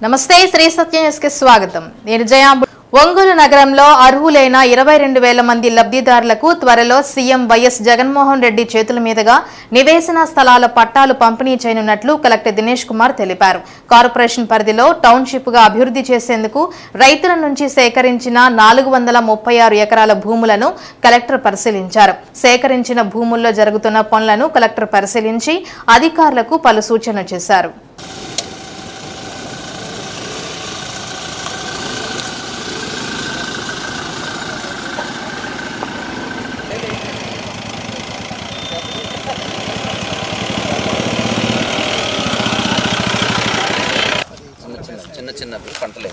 నమస్తే శ్రీ సత్య న్యూస్ కి స్వాగతం. నేను జయ. ఒంగోలు నగరంలో అర్హులైన 22,000 మంది లబ్ధిదారులకు త్వరలో సీఎం వైఎస్ జగన్మోహన్ రెడ్డి చేతుల మీదుగా నివేశన స్థలాల పట్టాలు పంపిణీ చేయనున్నట్లు కలెక్టర్ దినేష్ కుమార్ తెలిపారు. కార్పొరేషన్ పరిధిలో టౌన్షిప్ గా అభివృద్ధి చేసేందుకు రైతుల నుంచి సేకరించిన 436 ఎకరాల భూములను కలెక్టర్ పరిశీలించారు. సేకరించిన భూముల్లో జరుగుతున్న పనులను కలెక్టర్ పరిశీలించి అధికారులకు పలు సూచనలు చేశారు. చిన్న పంటలు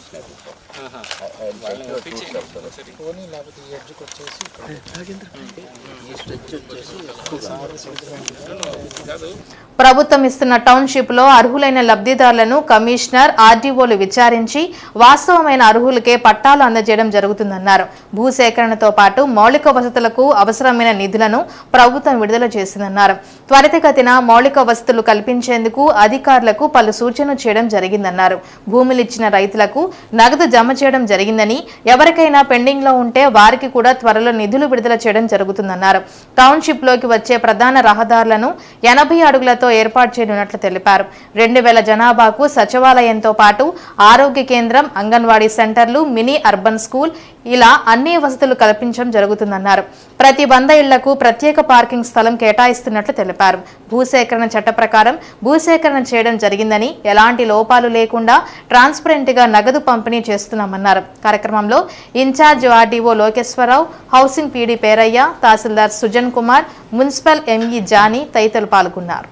ప్రభుత్వం ఇస్తున్న టౌన్షిప్ లో అర్హులైన లబ్ధిదారులను కమిషనర్ ఆర్డీఓలు విచారించి వాస్తవమైన అర్హులకే పట్టాలు అందజేయడం జరుగుతుందన్నారు. భూసేకరణతో పాటు మౌలిక వసతులకు అవసరమైన నిధులను ప్రభుత్వం విడుదల చేసిందన్నారు. త్వరితగతిన మౌలిక వసతులు కల్పించేందుకు అధికారులకు పలు సూచనలు చేయడం జరిగిందన్నారు. భూములు ఇచ్చిన రైతులకు నగదు జమ చేయడం జరిగిందని, ఎవరికైనా పెండింగ్ లో ఉంటే వారికి కూడా త్వరలో నిధులు విడుదల చేయడం జరుగుతుందన్నారు. టౌన్షిప్ లోకి వచ్చే ప్రధాన రహదారులను 80 అడుగులతో ఏర్పాటు చేయనున్నట్లు తెలిపారు. 2000 జనాభాకు సచివాలయంతో పాటు ఆరోగ్య కేంద్రం, అంగన్వాడీ సెంటర్లు, మినీ అర్బన్ స్కూల్ ఇలా అన్ని వసతులు కల్పించడం జరుగుతుందన్నారు. ప్రతి 100 ఇళ్లకు ప్రత్యేక పార్కింగ్ స్థలం కేటాయిస్తున్నట్లు తెలిపారు. భూసేకరణ చట్ట ప్రకారం భూసేకరణ చేయడం జరిగిందని, ఎలాంటి లోపాలు లేకుండా ట్రాన్స్పరెంట్ గా నగదు పంపిణీ చేస్తున్నామన్నారు. కార్యక్రమంలో incharge RDO Lokeswararao, housing PD Perayya, tahsildar Sujan Kumar, municipal ME Jani తదితరులు పాల్గొన్నారు.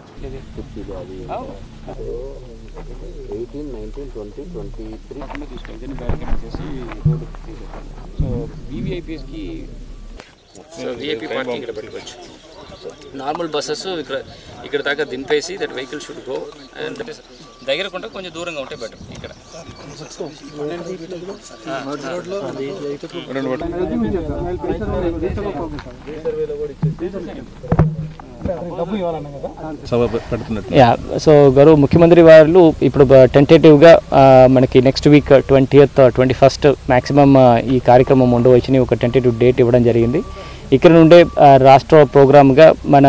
నార్మల్ బస్సెస్ ఇక్కడ దాకా దింపేసి that vehicle should go and దగ్గర కొంటే కొంచెం దూరంగా ఉంటే బెటర్. ఇక్కడ సో గౌరవ ముఖ్యమంత్రి వారు ఇప్పుడు టెంటేటివ్గా మనకి next week 20th 21st maximum ఈ కార్యక్రమం ఉండవచ్చని ఒక టెంటేటివ్ డేట్ ఇవ్వడం జరిగింది. ఇక్కడ నుండే రాష్ట్ర ప్రోగ్రామ్గా మన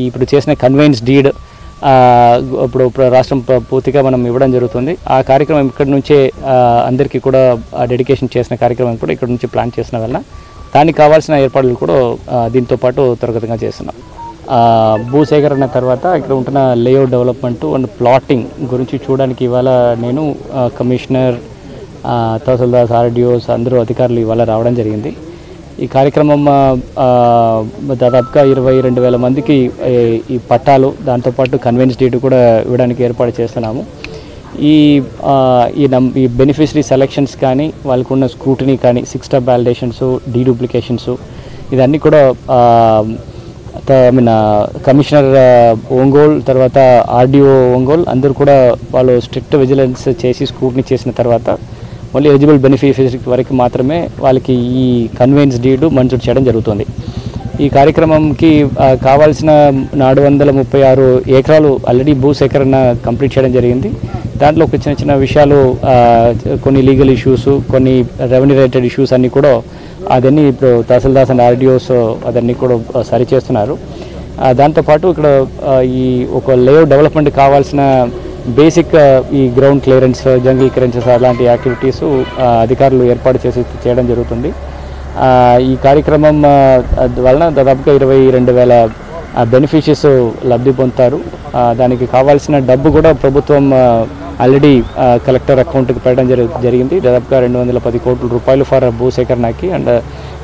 ఇప్పుడు చేసిన కన్వెన్స్ డీడ్ ఇప్పుడు రాష్ట్రం పూర్తిగా మనం ఇవ్వడం జరుగుతుంది. ఆ కార్యక్రమం ఇక్కడ నుంచే అందరికీ కూడా డెడికేషన్ చేసిన కార్యక్రమం కూడా ఇక్కడ నుంచి ప్లాన్ చేసిన వల్ల దానికి కావాల్సిన ఏర్పాట్లు కూడా దీంతో పాటు త్వరితగతిగా చేస్తున్నాం. భూసేకరణ తర్వాత ఇక్కడ ఉంటున్న లేఅవుట్ డెవలప్మెంట్ అండ్ ప్లాటింగ్ గురించి చూడడానికి ఇవాళ నేను కమిషనర్, తహసీల్దార్, ఆర్డీఓస్ అందరూ అధికారులు ఇవాళ రావడం జరిగింది. ఈ కార్యక్రమం దాదాపుగా 22,000 మందికి ఈ పట్టాలు, దాంతోపాటు కన్వెన్స్ డీడ్ కూడా ఇవ్వడానికి ఏర్పాటు చేస్తున్నాము. ఈ బెనిఫిషరీ సెలక్షన్స్ కానీ, వాళ్ళకు ఉన్న స్క్రూటినీ కానీ, 6 స్టెప్ వ్యాలిడేషన్స్, డీడూప్లికేషన్స్ ఇదన్నీ కూడా కమిషనర్ ఒంగోలు తర్వాత ఆర్డీఓ ఒంగోలు అందరూ కూడా వాళ్ళు స్ట్రిక్ట్ విజిలెన్స్ చేసి స్క్రూటినీ చేసిన తర్వాత మళ్ళీ ఎలిజిబుల్ బెనిఫిషరీ వరకు మాత్రమే వాళ్ళకి ఈ కన్వెన్స్ డీడ్ మంజూరు చేయడం జరుగుతుంది. ఈ కార్యక్రమంకి కావాల్సిన 436 ఎకరాలు ఆల్రెడీ భూసేకరణ కంప్లీట్ చేయడం జరిగింది. దాంట్లో ఒక చిన్న విషయాలు, కొన్ని లీగల్ ఇష్యూస్, కొన్ని రెవెన్యూ రిలేటెడ్ ఇష్యూస్ అన్నీ కూడా అదన్నీ ఇప్పుడు తహసీల్దార్స్ అండ్ ఆర్డీఓస్ అదన్నీ కూడా సరిచేస్తున్నారు. దాంతోపాటు ఇక్కడ ఈ ఒక లేఅవుట్ డెవలప్మెంట్ కావాల్సిన బేసిక్ ఈ గ్రౌండ్ క్లియరెన్స్, జంగిల్ క్లియరెన్సెస్ అలాంటి యాక్టివిటీస్ అధికారులు ఏర్పాటు చేయడం జరుగుతుంది. ఈ కార్యక్రమం వలన దాదాపుగా 22,000 బెనిఫిషియర్స్ లబ్ధి పొందుతారు. దానికి కావాల్సిన డబ్బు కూడా ప్రభుత్వం ఆల్రెడీ కలెక్టర్ అకౌంట్కి పెట్టడం జరిగింది. దాదాపుగా 210 కోట్ల రూపాయలు ఫర్ భూసేకరణకి అండ్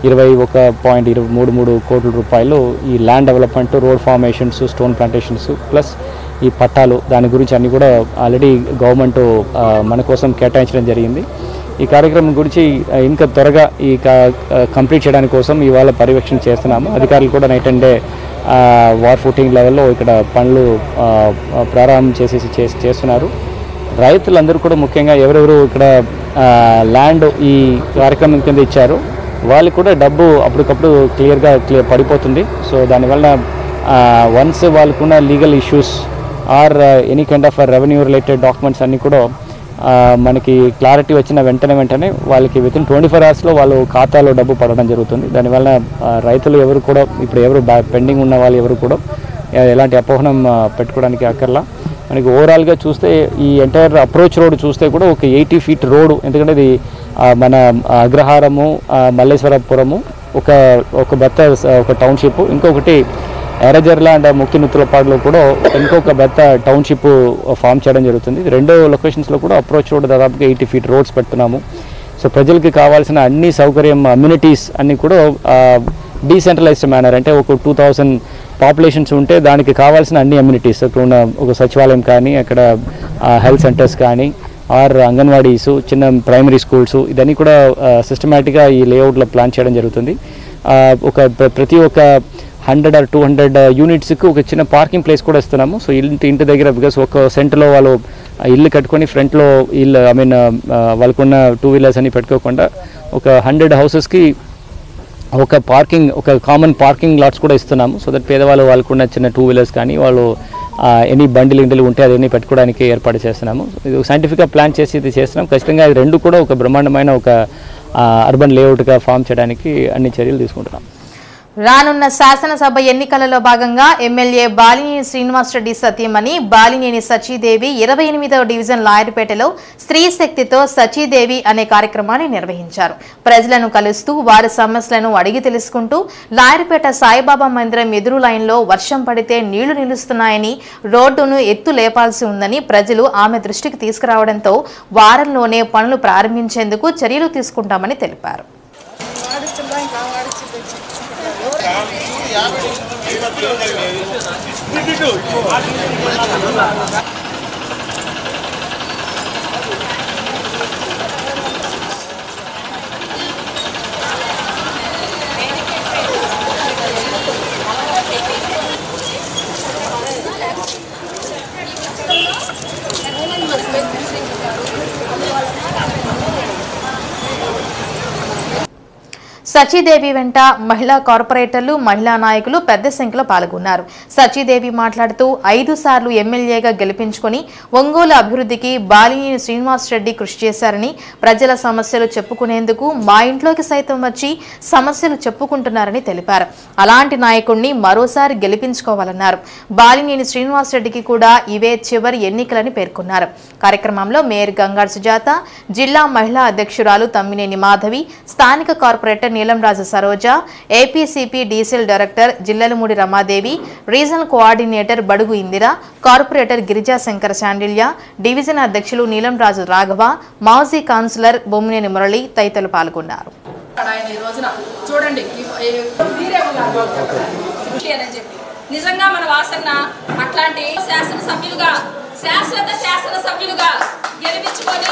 21.23 కోట్ల రూపాయలు ఈ land development, road formations, stone plantations plus ఈ పట్టాలు, దాని గురించి అన్నీ కూడా ఆల్రెడీ గవర్నమెంట్ మన కోసం కేటాయించడం జరిగింది. ఈ కార్యక్రమం గురించి ఇంకా త్వరగా ఈ కంప్లీట్ చేయడానికి కోసం ఇవాళ పర్యవేక్షణ చేస్తున్నాము. అధికారులు కూడా night and day war footing లెవెల్లో ఇక్కడ పనులు ప్రారంభం చేస్తున్నారు. రైతులందరూ కూడా ముఖ్యంగా ఎవరెవరు ఇక్కడ ల్యాండ్ ఈ కార్యక్రమం కింద ఇచ్చారో వాళ్ళు కూడా డబ్బు అప్పటికప్పుడు క్లియర్ పడిపోతుంది. సో దానివల్ల వన్స్ వాళ్ళకున్న legal issues or any kind of revenue related documents అన్నీ కూడా మనకి క్లారిటీ వచ్చిన వెంటనే వాళ్ళకి వితిన్ 24 hours వాళ్ళు ఖాతాలో డబ్బు పడడం జరుగుతుంది. దానివల్ల రైతులు ఎవరు కూడా ఇప్పుడు ఎవరు పెండింగ్ ఉన్న వాళ్ళు ఎవరు కూడా ఎలాంటి అపోహనం పెట్టుకోవడానికి అక్కర్లా. మనకి ఓవరాల్గా చూస్తే ఈ ఎంటైర్ అప్రోచ్ రోడ్ చూస్తే కూడా ఒక 80 feet రోడ్డు, ఎందుకంటే ఇది మన అగ్రహారము, మల్లేశ్వరపురము, ఒక బెత్త ఒక టౌన్షిప్, ఇంకొకటి ఎర్రజర్ల అండ్ ముక్తినుత్తులపాడులో కూడా ఇంకొక బెత్త టౌన్షిప్ ఫామ్ చేయడం జరుగుతుంది. రెండో లొకేషన్స్లో కూడా అప్రోచ్ రోడ్ దాదాపుగా 80 feet రోడ్స్ పెడుతున్నాము. సో ప్రజలకి కావాల్సిన అన్ని సౌకర్యం అమ్యూనిటీస్ అన్నీ కూడా డీసెంట్రలైజ్డ్ మేనర్, అంటే ఒక 2000 పాపులేషన్స్ ఉంటే దానికి కావాల్సిన అన్ని అమ్యూనిటీస్, అక్కడ ఉన్న ఒక సచివాలయం కానీ, అక్కడ హెల్త్ సెంటర్స్ కానీ, ఆర్ అంగన్వాడీస్, చిన్న ప్రైమరీ స్కూల్స్, ఇదన్నీ కూడా సిస్టమేటిక్గా ఈ లేఅవుట్లో ప్లాన్ చేయడం జరుగుతుంది. ప్రతి ఒక్క 100 or 200 యూనిట్స్కి ఒక చిన్న పార్కింగ్ ప్లేస్ కూడా ఇస్తున్నాము. సో ఇంటి దగ్గర, బికాస్ ఒక సెంటర్లో వాళ్ళు ఇల్లు కట్టుకొని ఫ్రంట్లో ఇల్లు వాళ్ళకున్న 2 wheelers అని పెట్టుకోకుండా ఒక 100 houses ఒక కామన్ పార్కింగ్ లాట్స్ కూడా ఇస్తున్నాము. సో దట్ పేదవాళ్ళు వాళ్ళకున్న చిన్న 2 wheelers కానీ వాళ్ళు ఎనీ బండిలు ఉంటే అదన్నీ పెట్టుకోవడానికి ఏర్పాటు చేస్తున్నాము. ఇది సైంటిఫిక్గా ప్లాన్ చేసి ఇది చేస్తున్నాం. ఖచ్చితంగా ఇది రెండు కూడా ఒక బ్రహ్మాండమైన ఒక అర్బన్ లేఅవుట్గా ఫామ్ చేయడానికి అన్ని చర్యలు తీసుకుంటున్నాం. రానున్న శాసనసభ ఎన్నికలలో భాగంగా ఎమ్మెల్యే బాలినేని శ్రీనివాసరెడ్డి సతీమణి బాలినేని సచీదేవి 28వ డివిజన్ లాయర్పేటలో స్త్రీ శక్తితో సచీదేవి అనే కార్యక్రమాన్ని నిర్వహించారు. ప్రజలను కలుస్తూ వారి సమస్యలను అడిగి తెలుసుకుంటూ లాయర్పేట సాయిబాబా మందిరం ఎదురు లైన్లో వర్షం పడితే నీళ్లు నిలుస్తున్నాయని, రోడ్డును ఎత్తు లేపాల్సి ఉందని ప్రజలు ఆమె దృష్టికి తీసుకురావడంతో వారంలోనే పనులు ప్రారంభించేందుకు చర్యలు తీసుకుంటామని తెలిపారు. సచీదేవి వెంట మహిళా కార్పొరేటర్లు, మహిళా నాయకులు పెద్ద సంఖ్యలో పాల్గొన్నారు. సచీదేవి మాట్లాడుతూ 5 సార్లు ఎమ్మెల్యేగా గెలిపించుకుని ఒంగోలు అభివృద్ధికి బాలినేని శ్రీనివాసరెడ్డి కృషి చేశారని, ప్రజల సమస్యలు చెప్పుకునేందుకు మా ఇంట్లోకి సైతం వచ్చి సమస్యలు చెప్పుకుంటున్నారని తెలిపారు. అలాంటి నాయకుడిని మరోసారి గెలిపించుకోవాలన్నారు. బాలినేని శ్రీనివాసరెడ్డికి కూడా ఇవే చివరి ఎన్నికలని పేర్కొన్నారు. కార్యక్రమంలో మేయర్ గంగార్ సుజాత, జిల్లా మహిళా అధ్యక్షురాలు తమ్మినేని మాధవి, స్థానిక corporator Neelamraju Saroja, APCP DCL director Jillalamudi Ramadevi, regional coordinator Badugu Indira, corporator Girija Shankar Sandilya, division అధ్యక్షులు నీలంరాజు రాఘవ, మాజీ కౌన్సిలర్ బొమ్మినేని మురళి తదితరులు పాల్గొన్నారు. నిజంగా మన వాసన్న అట్లాంటి శాసనసభ్యులుగా గెలిపించుకొని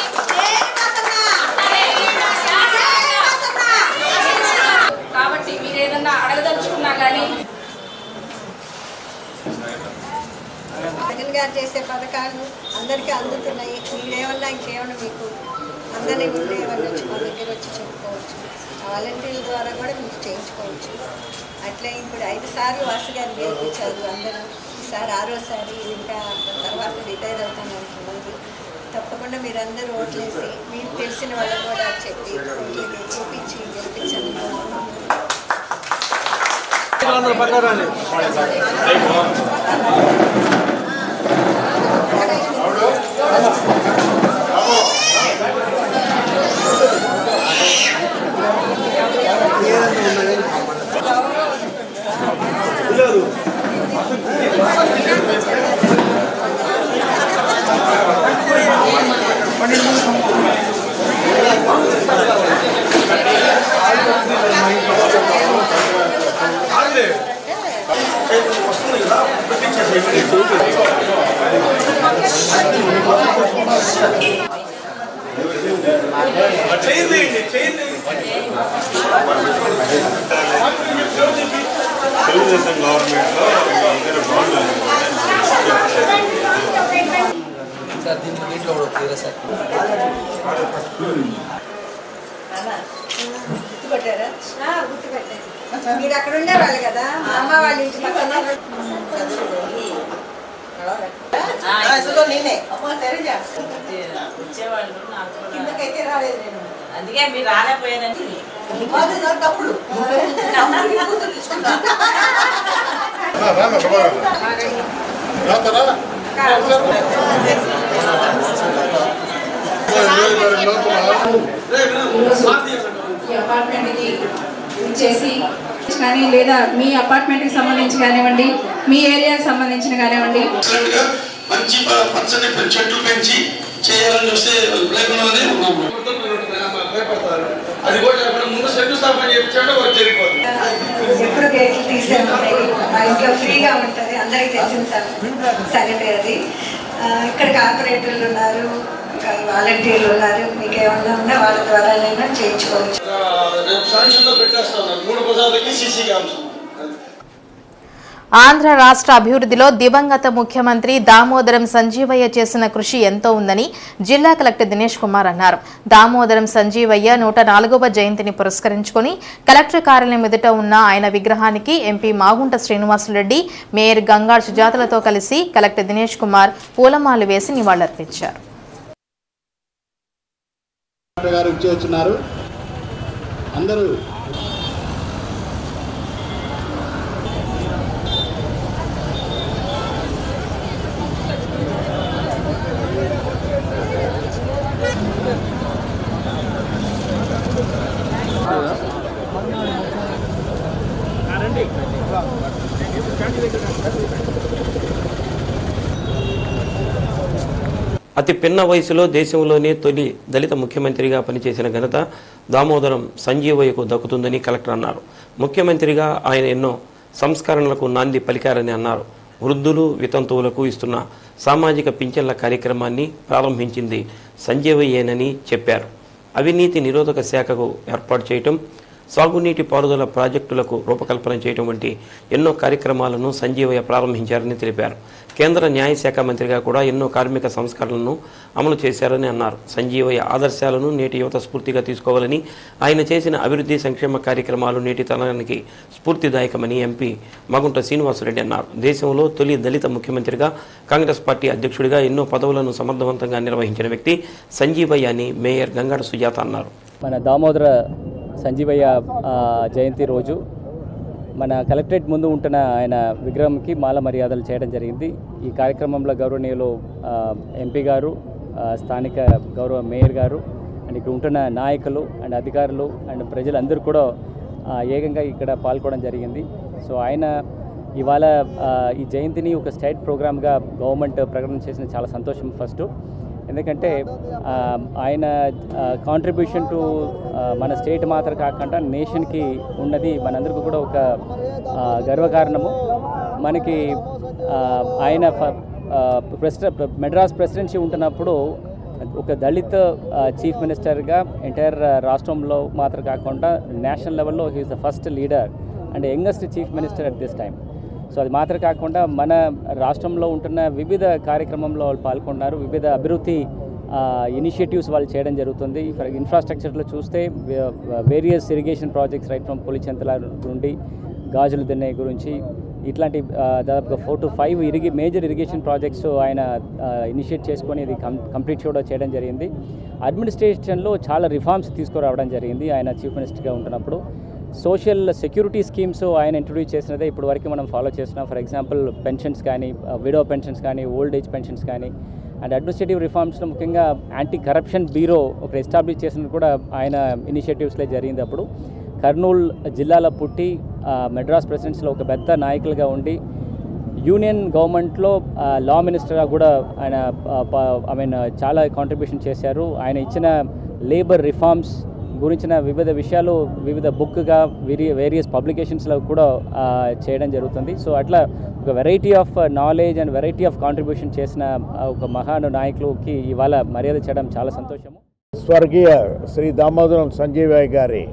కాబట్టి మీరు ఏదన్నా అడగదలుచుకున్నా కానీ జగన్ గారు చేసే పథకాలు అందరికీ అందుతున్నాయి. మీరేమన్నా ఇంకేమన్నా మీకు అందరి ముందు ఏమన్నా వచ్చి మా దగ్గర వచ్చి చెప్పుకోవచ్చు. వాలంటీర్ల ద్వారా కూడా మీకు చేయించుకోవచ్చు. అట్లే ఇప్పుడు 5 సార్లు వాసు గారు గెలిపించారు అందరూ. ఈసారి 6వసారి, ఇంకా తర్వాత రిటైర్ అవుతాను అంటున్నది. తప్పకుండా మీరందరూ ఓట్లేసి మీకు తెలిసిన వాళ్ళని కూడా చెప్పి చూపించి గెలిపించండి. గుర్తుపట్టారా? గుర్తుపెట్టారు. మీరు అక్కడ ఉండేవాళ్ళు కదా, మా అమ్మ వాళ్ళ ఇంటి పక్కన చదువుకొని నేనే అమ్మ తెరజా వచ్చేవాళ్ళు నాకు కిందకైతే రాలేదు నేను. అందుకే మీరు రాలేకపోయారండి తప్పుడు ఈ అపార్ట్మెంట్కి ఇచ్చేసి కానీ లేదా మీ అపార్ట్మెంట్కి సంబంధించి కానివ్వండి, మీ ఏరియాకి సంబంధించిన కానివ్వండి, మంచి పచ్చని చెట్లు పెంచి చేయాలని చూస్తే అది కూడా ముందు శంకుస్థాపన చేయించండి వాళ్ళు జరిగిపోతుంది. ఎప్పుడు గేట్లు తీసే ఉంటాయి, మా ఇంట్లో ఫ్రీగా ఉంటుంది, అందరికీ తెలిసిన సరే అది. ఇక్కడ కార్పొరేటర్లు ఉన్నారు, వాలంటీర్లు ఉన్నారు, మీకు ఏమన్నా ఉన్నా వాళ్ళ ద్వారా నేను చేయించుకోవచ్చు. రేపు శాంక్షన్లో పెట్టేస్తాను 3 బజార్లకి సీసీ క్యామ్స్. ఆంధ్ర రాష్ట్ర అభివృద్ధిలో దివంగత ముఖ్యమంత్రి దామోదరం సంజీవయ్య చేసిన కృషి ఎంతో ఉందని జిల్లా కలెక్టర్ దినేష్ కుమార్ అన్నారు. దామోదరం సంజీవయ్య 104వ జయంతిని పురస్కరించుకుని కలెక్టర్ కార్యాలయం ఎదుట ఉన్న ఆయన విగ్రహానికి ఎంపీ మాగుంట శ్రీనివాసులరెడ్డి, మేయర్ గంగాడ్ సుజాతలతో కలిసి కలెక్టర్ దినేష్ కుమార్ పూలమాలలు వేసి నివాళులర్పించారు. అందరూ అతి పిన్న వయసులో దేశంలోనే తొలి దళిత ముఖ్యమంత్రిగా పనిచేసిన ఘనత దామోదరం సంజీవయ్యకు దక్కుతుందని కలెక్టర్ అన్నారు. ముఖ్యమంత్రిగా ఆయన ఎన్నో సంస్కరణలకు నాంది పలికారని అన్నారు. వృద్ధులు, వితంతువులకు ఇస్తున్న సామాజిక పింఛన్ల కార్యక్రమాన్ని ప్రారంభించింది సంజీవయ్యేనని చెప్పారు. అవినీతి నిరోధక శాఖకు ఏర్పాటు చేయటం, సాగునీటి పారుదల ప్రాజెక్టులకు రూపకల్పన చేయడం వంటి ఎన్నో కార్యక్రమాలను సంజీవయ్య ప్రారంభించారని తెలిపారు. కేంద్ర న్యాయశాఖ మంత్రిగా కూడా ఎన్నో కార్మిక సంస్కరణలను అమలు చేశారని అన్నారు. సంజీవయ్య ఆదర్శాలను నేటి యువత స్ఫూర్తిగా తీసుకోవాలని, ఆయన చేసిన అభివృద్ధి సంక్షేమ కార్యక్రమాలు నేటి తరానికి స్ఫూర్తిదాయకమని ఎంపీ మాగుంట శ్రీనివాసులరెడ్డి అన్నారు. దేశంలో తొలి దళిత ముఖ్యమంత్రిగా, కాంగ్రెస్ పార్టీ అధ్యక్షుడిగా ఎన్నో పదవులను సమర్థవంతంగా నిర్వహించిన వ్యక్తి సంజీవయ్య అని మేయర్ గంగాడ సుజాత అన్నారు. మన దామోదర సంజీవయ్య జయంతి రోజు మన కలెక్టరేట్ ముందు ఉంటున్న ఆయన విగ్రహంకి మాల మర్యాదలు చేయడం జరిగింది. ఈ కార్యక్రమంలో గౌరవనీయులు ఎంపీ గారు, స్థానిక గౌరవ మేయర్ గారు అండ్ ఇక్కడ ఉంటున్న నాయకులు అండ్ అధికారులు అండ్ ప్రజలందరూ కూడా ఏకంగా ఇక్కడ పాల్గొనడం జరిగింది. సో ఆయన ఇవాళ ఈ జయంతిని ఒక స్టేట్ ప్రోగ్రామ్గా గవర్నమెంట్ ప్రకటన చేసిన చాలా సంతోషం. ఫస్ట్ ఎందుకంటే ఆయన కాంట్రిబ్యూషన్ టు మన స్టేట్ మాత్రం కాకుండా నేషన్కి ఉన్నది మనందరికీ కూడా ఒక గర్వకారణము. మనకి ఆయన మెడ్రాస్ ప్రెసిడెన్సీ ఉంటున్నప్పుడు ఒక దళిత చీఫ్ మినిస్టర్గా ఎంటైర్ రాష్ట్రంలో మాత్రం కాకుండా నేషనల్ లెవెల్లో he is the first leader and youngest chief minister at this time. So అది మాత్రం కాకుండా మన రాష్ట్రంలో ఉంటున్న వివిధ కార్యక్రమంలో వాళ్ళు పాల్గొన్నారు. వివిధ అభివృద్ధి ఇనిషియేటివ్స్ వాళ్ళు చేయడం జరుగుతుంది. ఫర్ ఇన్ఫ్రాస్ట్రక్చర్లో చూస్తే various irrigation projects right from Pulichintala నుండి గాజుల దిన్నె గురించి ఇట్లాంటి దాదాపుగా 4 to 5 మేజర్ ఇరిగేషన్ ప్రాజెక్ట్స్ ఆయన ఇనిషియేట్ చేసుకొని ఇది కంప్లీట్ కూడా చేయడం జరిగింది. అడ్మినిస్ట్రేషన్లో చాలా రిఫార్మ్స్ తీసుకురావడం జరిగింది ఆయన చీఫ్ మినిస్టర్గా ఉంటున్నప్పుడు. సోషల్ సెక్యూరిటీ స్కీమ్స్ ఆయన ఇంట్రొడ్యూస్ చేసినదే ఇప్పటి వరకు మనం ఫాలో చేస్తున్నాం. ఫర్ ఎగ్జాంపుల్ పెన్షన్స్ కానీ, విడో పెన్షన్స్ కానీ, ఓల్డ్ ఏజ్ పెన్షన్స్ కానీ అండ్ అడ్మినిస్ట్రేటివ్ రిఫార్మ్స్లో ముఖ్యంగా యాంటీ కరప్షన్ బ్యూరో ఒకటి ఎస్టాబ్లిష్ చేసినది కూడా ఆయన ఇనిషియేటివ్స్లో జరిగింది. అప్పుడు కర్నూలు జిల్లాలో పుట్టి మెడ్రాస్ ప్రెసిడెన్సీలో ఒక పెద్ద నాయకులుగా ఉండి యూనియన్ గవర్నమెంట్లో లా మినిస్టర్గా కూడా ఆయన చాలా కాంట్రిబ్యూషన్ చేశారు. ఆయన ఇచ్చిన లేబర్ రిఫార్మ్స్ గురించిన వివిధ విషయాలు వివిధ బుక్గా వేరియస్ పబ్లికేషన్స్లో కూడా చేయడం జరుగుతుంది. సో అట్లా ఒక variety of knowledge and variety of contribution చేసిన ఒక మహాను నాయకులకి ఇవాళ మర్యాద చేయడం చాలా సంతోషము. స్వర్గీయ శ్రీ దామోదరం సంజీవయ్య గారి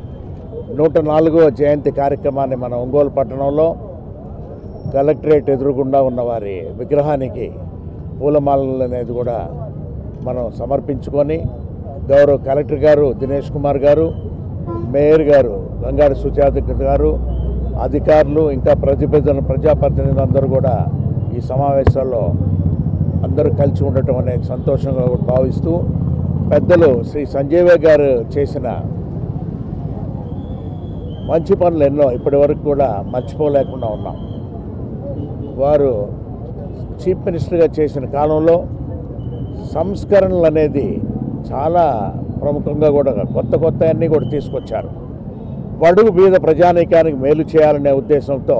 104వ జయంతి కార్యక్రమాన్ని మన ఒంగోలు పట్టణంలో కలెక్టరేట్ ఎదురుగుండా ఉన్న వారి విగ్రహానికి పూలమాలలు అనేది కూడా మనం సమర్పించుకొని గౌరవ కలెక్టర్ గారు దినేష్ కుమార్ గారు, మేయర్ గారు గంగాడ సుజాత గారు, అధికారులు ఇంకా ప్రజాప్రతినిధులందరూ కూడా ఈ సమావేశాల్లో అందరూ కలిసి ఉండటం అనేది సంతోషంగా భావిస్తూ పెద్దలు శ్రీ సంజయ్ గారు చేసిన మంచి పనులు ఎన్నో ఇప్పటి వరకు కూడా మర్చిపోలేకుండా ఉన్నాం. వారు చీఫ్ మినిస్టర్గా చేసిన కాలంలో సంస్కరణలు అనేది చాలా ప్రముఖంగా కూడా కొత్త అన్నీ కూడా తీసుకొచ్చారు. బడుగు బీద ప్రజానీకానికి మేలు చేయాలనే ఉద్దేశంతో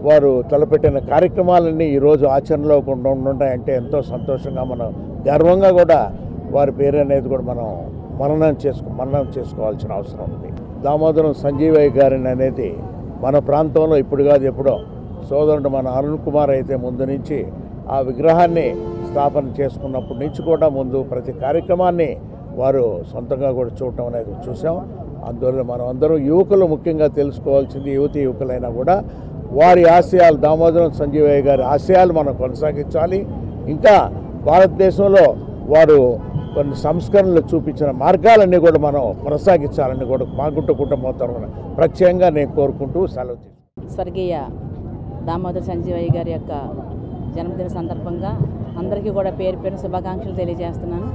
వారు తలపెట్టిన కార్యక్రమాలన్నీ ఈరోజు ఆచరణలో ఉన్నాయంటే ఎంతో సంతోషంగా మనం గర్వంగా కూడా వారి పేరు అనేది కూడా మనం మననం చేసుకోవాల్సిన అవసరం ఉంది. దామోదరం సంజీవ్ గారిని అనేది మన ప్రాంతంలో ఇప్పుడు కాదు ఎప్పుడో సోదరుడు మన అరుణ్ కుమార్ అయితే ముందు నుంచి ఆ విగ్రహాన్ని స్థాపన చేసుకున్నప్పటి నుంచి కూడా ముందు ప్రతి కార్యక్రమాన్ని వారు సొంతంగా కూడా చూడటం అనేది చూసాం. అందువల్ల మనం అందరం యువకులు ముఖ్యంగా తెలుసుకోవాల్సింది, యువకులైనా కూడా వారి ఆశయాలు, దామోదరం సంజీవ్ గారి ఆశయాలు మనం కొనసాగించాలి. ఇంకా భారతదేశంలో వారు కొన్ని సంస్కరణలు చూపించిన మార్గాలన్నీ కూడా మనం కొనసాగించాలని కూడా మాగుంట కుటుంబం తరఫున ప్రత్యేకంగా నేను కోరుకుంటూ సెలవు తీసుకుంటాను. స్వర్గీయ దామోదర సంజీవయ్య గారి యొక్క జన్మదిన సందర్భంగా అందరికీ కూడా పేరు పేరు శుభాకాంక్షలు తెలియజేస్తున్నాను.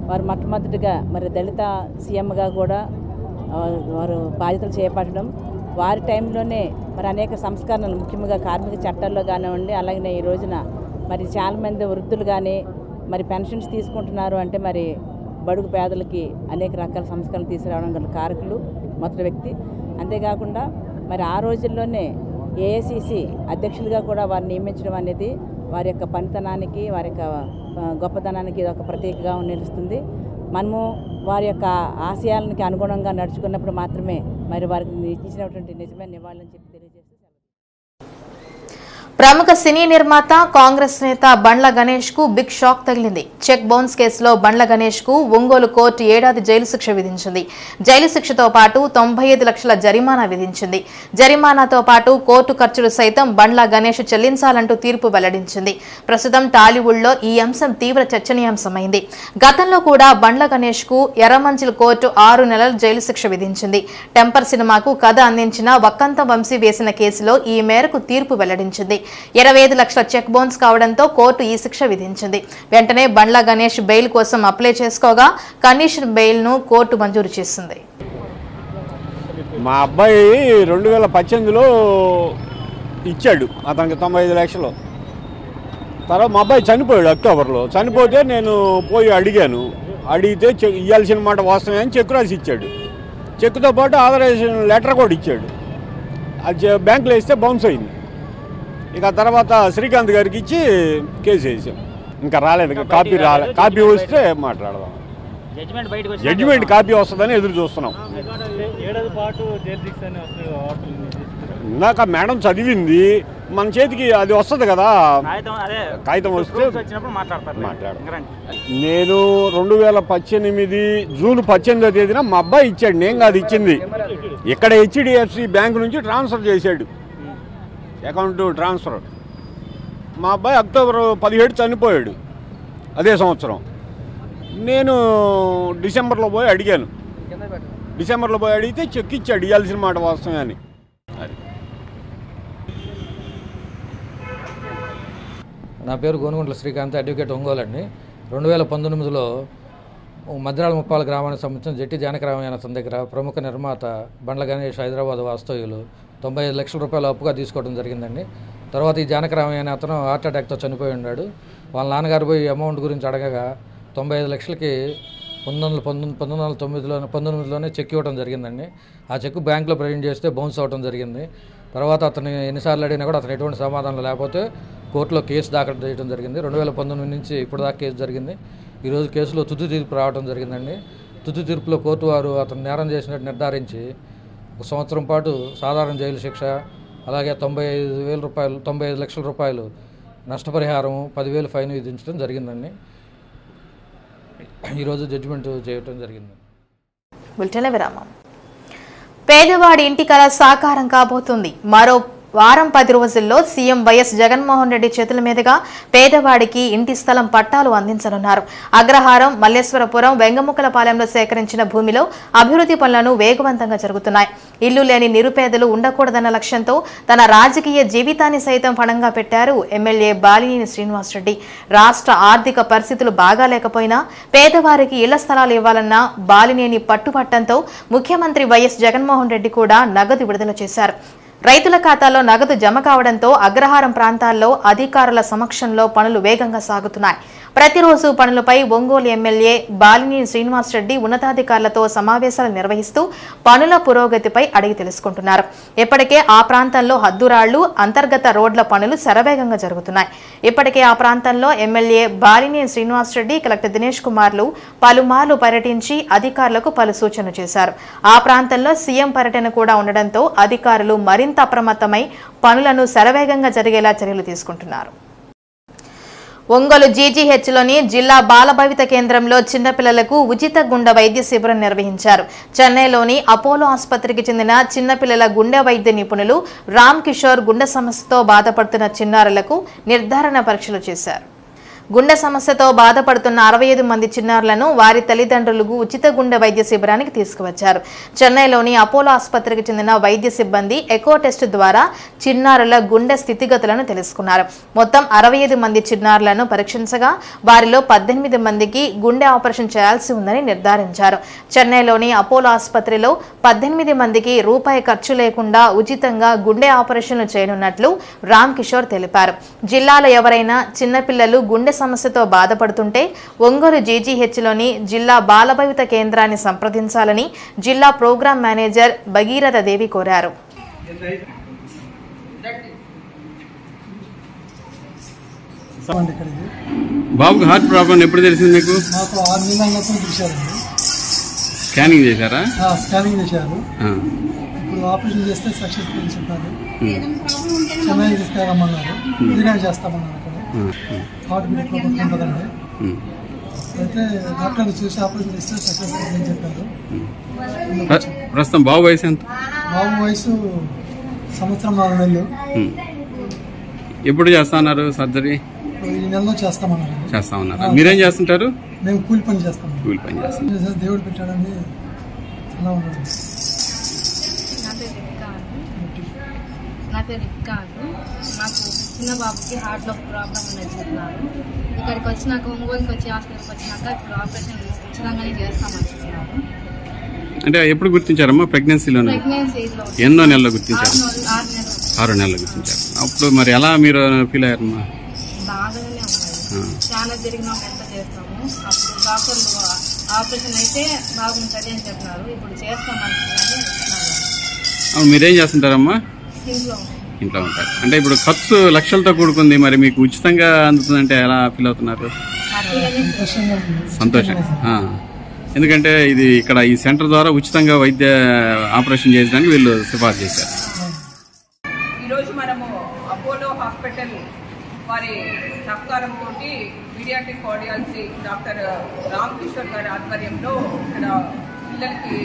వారు మొట్టమొదటిగా మరి దళిత సీఎంగా కూడా వారు బాధ్యతలు చేపట్టడం, వారి టైంలోనే మరి అనేక సంస్కరణలు ముఖ్యంగా కార్మిక చట్టాల్లో కానివ్వండి, అలాగే ఈ రోజున మరి చాలామంది వృద్ధులు కానీ మరి పెన్షన్స్ తీసుకుంటున్నారు అంటే మరి బడుగు పేదలకి అనేక రకాల సంస్కరణలు తీసుకురావడం గల కారకులు మొదటి వ్యక్తి. అంతేకాకుండా మరి ఆ రోజుల్లోనే ఏఐసిసి అధ్యక్షులుగా కూడా వారిని నియమించడం అనేది వారి యొక్క పనితనానికి, వారి యొక్క గొప్పతనానికి ఇది ఒక ప్రతీకగా నిలుస్తుంది. మనము వారి యొక్క ఆశయాలకి అనుగుణంగా నడుచుకున్నప్పుడు మాత్రమే మరి వారికి ఇచ్చినటువంటి నిజమైన నివాళులని చెప్పి తెలియజేస్తూ ప్రముఖ సినీ నిర్మాత కాంగ్రెస్ నేత బండ్ల గణేష్ కు బిగ్ షాక్ తగిలింది. చెక్ బౌన్స్ కేసులో బండ్ల గణేష్ కు ఒంగోలు కోర్టు 7 ఏళ్ల జైలు శిక్ష విధించింది. జైలు శిక్షతో పాటు 95 లక్షల జరిమానా విధించింది. జరిమానాతో పాటు కోర్టు ఖర్చులు సైతం బండ్ల గణేష్ చెల్లించాలంటూ తీర్పు వెల్లడించింది. ప్రస్తుతం టాలీవుడ్లో ఈ అంశం తీవ్ర చర్చనీయాంశమైంది. గతంలో కూడా బండ్ల గణేష్ కు ఎర్రమంచిల్ కోర్టు 6 నెలల జైలు శిక్ష విధించింది. టెంపర్ సినిమాకు కథ అందించిన వక్కంత వంశీ వేసిన కేసులో ఈ మేరకు తీర్పు వెల్లడించింది. 25 లక్షల చెక్ బౌన్స్ కావడంతో కోర్టు ఈ శిక్ష విధించింది. వెంటనే బండ్ల గణేష్ బెయిల్ కోసం అప్లై చేసుకోగా కండిషన్ బెయిల్ ను కోర్టు మంజూరు చేసింది. మా అబ్బాయి 2018లో ఇచ్చాడు అతనికి 95 లక్షలు. తర్వాత మా అబ్బాయి చనిపోయాడు అక్టోబర్లో. చనిపోతే నేను పోయి అడిగితే ఇవ్వాల్సిన మాట వాస్తవమే అని చెక్ రాసి ఇచ్చాడు. చెక్తో పాటు ఆథరైజేషన్ లెటర్ కూడా ఇచ్చాడు. అది బ్యాంకులో ఇస్తే బౌన్స్ అయింది. ఇక తర్వాత శ్రీకాంత్ గారికి ఇచ్చి కేసు వేసాం. ఇంకా రాలేదు, కాపీ వస్తే మాట్లాడదాం. జడ్జిమెంట్ కాపీ వస్తుందని ఎదురు చూస్తున్నాం. ఇందాక మేడం చదివింది, మన చేతికి అది వస్తుంది కదా, కాగితం వస్తే మాట్లాడదాం. నేను 2018 జూన్ 18వ తేదీన మా అబ్బాయి ఇచ్చాడు, నేను కాదు ఇచ్చింది. ఇక్కడ హెచ్డిఎఫ్సి బ్యాంకు నుంచి ట్రాన్స్ఫర్ చేశాడు, అకౌంట్ ట్రాన్స్ఫర్. మా అబ్బాయి అక్టోబర్ 17 చనిపోయాడు అదే సంవత్సరం. నేను డిసెంబర్లో పోయి అడిగితే చెక్ ఇచ్చాడు ఇవ్వాల్సిన మాట వాస్తవమే అని. నా పేరు గోనుగుంట్ల శ్రీకాంత్, అడ్వకేట్ ఒంగోలు అండి. 2019లో మద్రాల ముప్పాల గ్రామానికి సంబంధించిన జట్టి జానకరామయ్య దగ్గర ప్రముఖ నిర్మాత బండ్ల గణేష్ హైదరాబాద్ వాస్తవ్యులు 95 లక్షల రూపాయలు అప్పుగా తీసుకోవడం జరిగిందండి. తర్వాత ఈ జానకరామయ్య అనే అతను హార్ట్ అటాక్తో చనిపోయి ఉన్నాడు. వాళ్ళ నాన్నగారు పోయి అమౌంట్ గురించి అడగగా 95 లక్షలకి 1919లోనే చెక్ ఇవ్వడం జరిగిందండి. ఆ చెక్ బ్యాంకులో ప్రజెంట్ చేస్తే బౌన్స్ అవ్వడం జరిగింది. తర్వాత అతను ఎన్నిసార్లు అడిగినా కూడా అతను ఎటువంటి సమాధానం లేకపోతే కోర్టులో కేసు దాఖలు చేయడం జరిగింది. 2019 నుంచి ఇప్పుడు దాకా కేసు జరిగింది. ఈరోజు కేసులో తుది తీర్పు రావడం జరిగిందండి. తుది తీర్పులో కోర్టు వారు అతను నేరం చేసినట్టు నిర్ధారించి 1 సంవత్సరం పాటు సాధారణ జైలు శిక్ష, అలాగే 95 లక్షల రూపాయలు నష్టపరిహారం, 10,000 ఫైన్ విధించడం జరిగిందండి. ఈరోజు జడ్జిమెంట్ చేయడం జరిగింది. పేదవాడి ఇంటి కల సాకారం కాబోతుంది. మరో వారం 10 రోజుల్లో సీఎం వైఎస్ జగన్మోహన్ రెడ్డి చేతుల మీదుగా పేదవాడికి ఇంటి స్థలం పట్టాలు అందించనున్నారు. అగ్రహారం, మల్లేశ్వరపురం, వెంగముక్కలపాలెంలో సేకరించిన భూమిలో అభివృద్ధి పనులను వేగవంతంగా జరుగుతున్నాయి. ఇల్లు లేని నిరుపేదలు ఉండకూడదన్న లక్ష్యంతో తన రాజకీయ జీవితాన్ని సైతం పణంగా పెట్టారు ఎమ్మెల్యే బాలినేని శ్రీనివాసరెడ్డి. రాష్ట్ర ఆర్థిక పరిస్థితులు బాగాలేకపోయినా పేదవారికి ఇళ్ల స్థలాలు ఇవ్వాలన్న బాలినేని పట్టుపట్టంతో ముఖ్యమంత్రి వైఎస్ జగన్మోహన్ రెడ్డి కూడా నగదు విడుదల చేశారు. రైతుల ఖాతాలో నగదు జమ కావడంతో అగ్రహారం ప్రాంతాల్లో అధికారుల సమక్షంలో పనులు వేగంగా సాగుతున్నాయి. ప్రతిరోజు పనులపై ఒంగోలు ఎమ్మెల్యే బాలినేని శ్రీనివాసరెడ్డి ఉన్నతాధికారులతో సమావేశాలు నిర్వహిస్తూ పనుల పురోగతిపై అడిగి తెలుసుకుంటున్నారు. ఇప్పటికే ఆ ప్రాంతంలో హద్దురాళ్లు, అంతర్గత రోడ్ల పనులు శరవేగంగా జరుగుతున్నాయి. ఇప్పటికే ఆ ప్రాంతంలో ఎమ్మెల్యే బాలినేని శ్రీనివాసరెడ్డి, కలెక్టర్ దినేష్ కుమార్లు పలుమార్లు పర్యటించి అధికారులకు పలు సూచనలు చేశారు. ఆ ప్రాంతంలో సీఎం పర్యటన కూడా ఉండడంతో అధికారులు మరింత అప్రమత్తమై పనులను శరవేగంగా జరిగేలా చర్యలు తీసుకుంటున్నారు. ఒంగోలు జీజీహెచ్లోని జిల్లా బాలభవిత కేంద్రంలో చిన్నపిల్లలకు ఉచిత గుండె వైద్య శిబిరం నిర్వహించారు. చెన్నైలోని అపోలో ఆసుపత్రికి చెందిన చిన్నపిల్లల గుండె వైద్య నిపుణులు రామ్ కిషోర్ గుండె సమస్యతో బాధపడుతున్న చిన్నారులకు నిర్ధారణ పరీక్షలు చేశారు. గుండె సమస్యతో బాధపడుతున్న 65 మంది చిన్నారులను వారి తల్లిదండ్రులకు ఉచిత గుండె వైద్య శిబిరానికి తీసుకువచ్చారు. చెన్నైలోని అపోలో ఆసుపత్రికి చెందిన వైద్య సిబ్బంది ఎకో టెస్ట్ ద్వారా చిన్నారుల గుండె స్థితిగతులను తెలుసుకున్నారు. మొత్తం 65 మంది చిన్నారులను పరీక్షించగా వారిలో 18 మందికి గుండె ఆపరేషన్ చేయాల్సి ఉందని నిర్ధారించారు. చెన్నైలోని అపోలో ఆసుపత్రిలో 18 మందికి రూపాయి ఖర్చు లేకుండా ఉచితంగా గుండె ఆపరేషన్లు చేయనున్నట్లు రామ్ కిషోర్ తెలిపారు. జిల్లాలో ఎవరైనా చిన్నపిల్లలు గుండె సమస్యతో బాధపడుతుంటే ఒంగోలు జీజీహెచ్లోని జిల్లా బాలభవిత కేంద్రాన్ని సంప్రదించాలని జిల్లా ప్రోగ్రాం మేనేజర్ భగీరథ దేవి కోరారు. బాబుకి హార్ట్ ప్రాబ్లం ఎప్పుడు తెలిసింది మీకు? నాకు 6 నెలల చూశారండి. స్కానింగ్ చేశారా? స్కానింగ్ చేశారు. ఇప్పుడు ఆపరేషన్ చేస్తే సక్సెస్ఫుల్ అని చెప్పారు. చెన్నై తీసుకెళ్ళమన్నారు. ఇదిగానే చేస్తామన్నారు. అక్కడ హార్ట్ బీట్ ప్రాబ్లం ఉంటుందండి. అయితే డాక్టర్ చూసి ఆపరేషన్ చేస్తే సక్సెస్ఫుల్ అని చెప్పారు. ప్రస్తుతం బాబు వయసు ఎంత? బాబు వయసు 1.5 నెలలు. ఎప్పుడు చేస్తున్నారు సర్జరీ? ఈ నెలలో చేస్తామన్నారు. చేస్తామన్నారు. మీరేం చేస్తుంటారు? మేము కూలి పని చేస్తాం. కూలి పని చేస్తాం. దేవుడు పెట్టాడని అలా ఉన్నాడు. నా పేరు రిక్కా అండి. నాకు చిన్న బాబుకి హార్ట్లో ప్రాబ్లం ఉన్నది చెప్పినారు. ఇక్కడికి వచ్చినాక ఒంగోలుకి వచ్చి హాస్పిటల్కి వచ్చినాక ఇప్పుడు ఆపరేషన్ ఉచితంగానే చేస్తామని చెప్పినారు. అంటే ఎప్పుడు గుర్తించారమ్మా? ప్రెగ్నెన్సీలో ఎన్నో నెలలో గుర్తించారు? 6 నెలలు గుర్తించారు. అప్పుడు మరి ఎలా మీరు ఫీల్ అయ్యారమ్మా? బాగానే ఉన్నాయి. చాలా జరిగినా ఎంత చేస్తాము. అప్పుడు డాక్టర్లు ఆపరేషన్ అయితే బాగుంటుంది అని చెప్పినారు. ఇప్పుడు చేస్తామని మీరేం చేస్తుంటారమ్మా? ఇంట్లో ఉంటారు. అంటే ఇప్పుడు ఖర్చు లక్షలతో కూడుకుంది. మరి మీకు ఉచితంగా అందుతుందంటే ఎలా ఫీల్ అవుతున్నారు? సంతోషం. ఎందుకంటే ఇది ఇక్కడ ఈ సెంటర్ ద్వారా ఉచితంగా వైద్య ఆపరేషన్ చేయడానికి వీళ్ళు సిఫార్సు చేశారు. ఈరోజు మనము అపోలో హాస్పిటల్ వారి సహకారంతో paediatric cardiology doctor Ram Kishore గారి ఆధ్వర్యంలో ఇక్కడ పిల్లలకి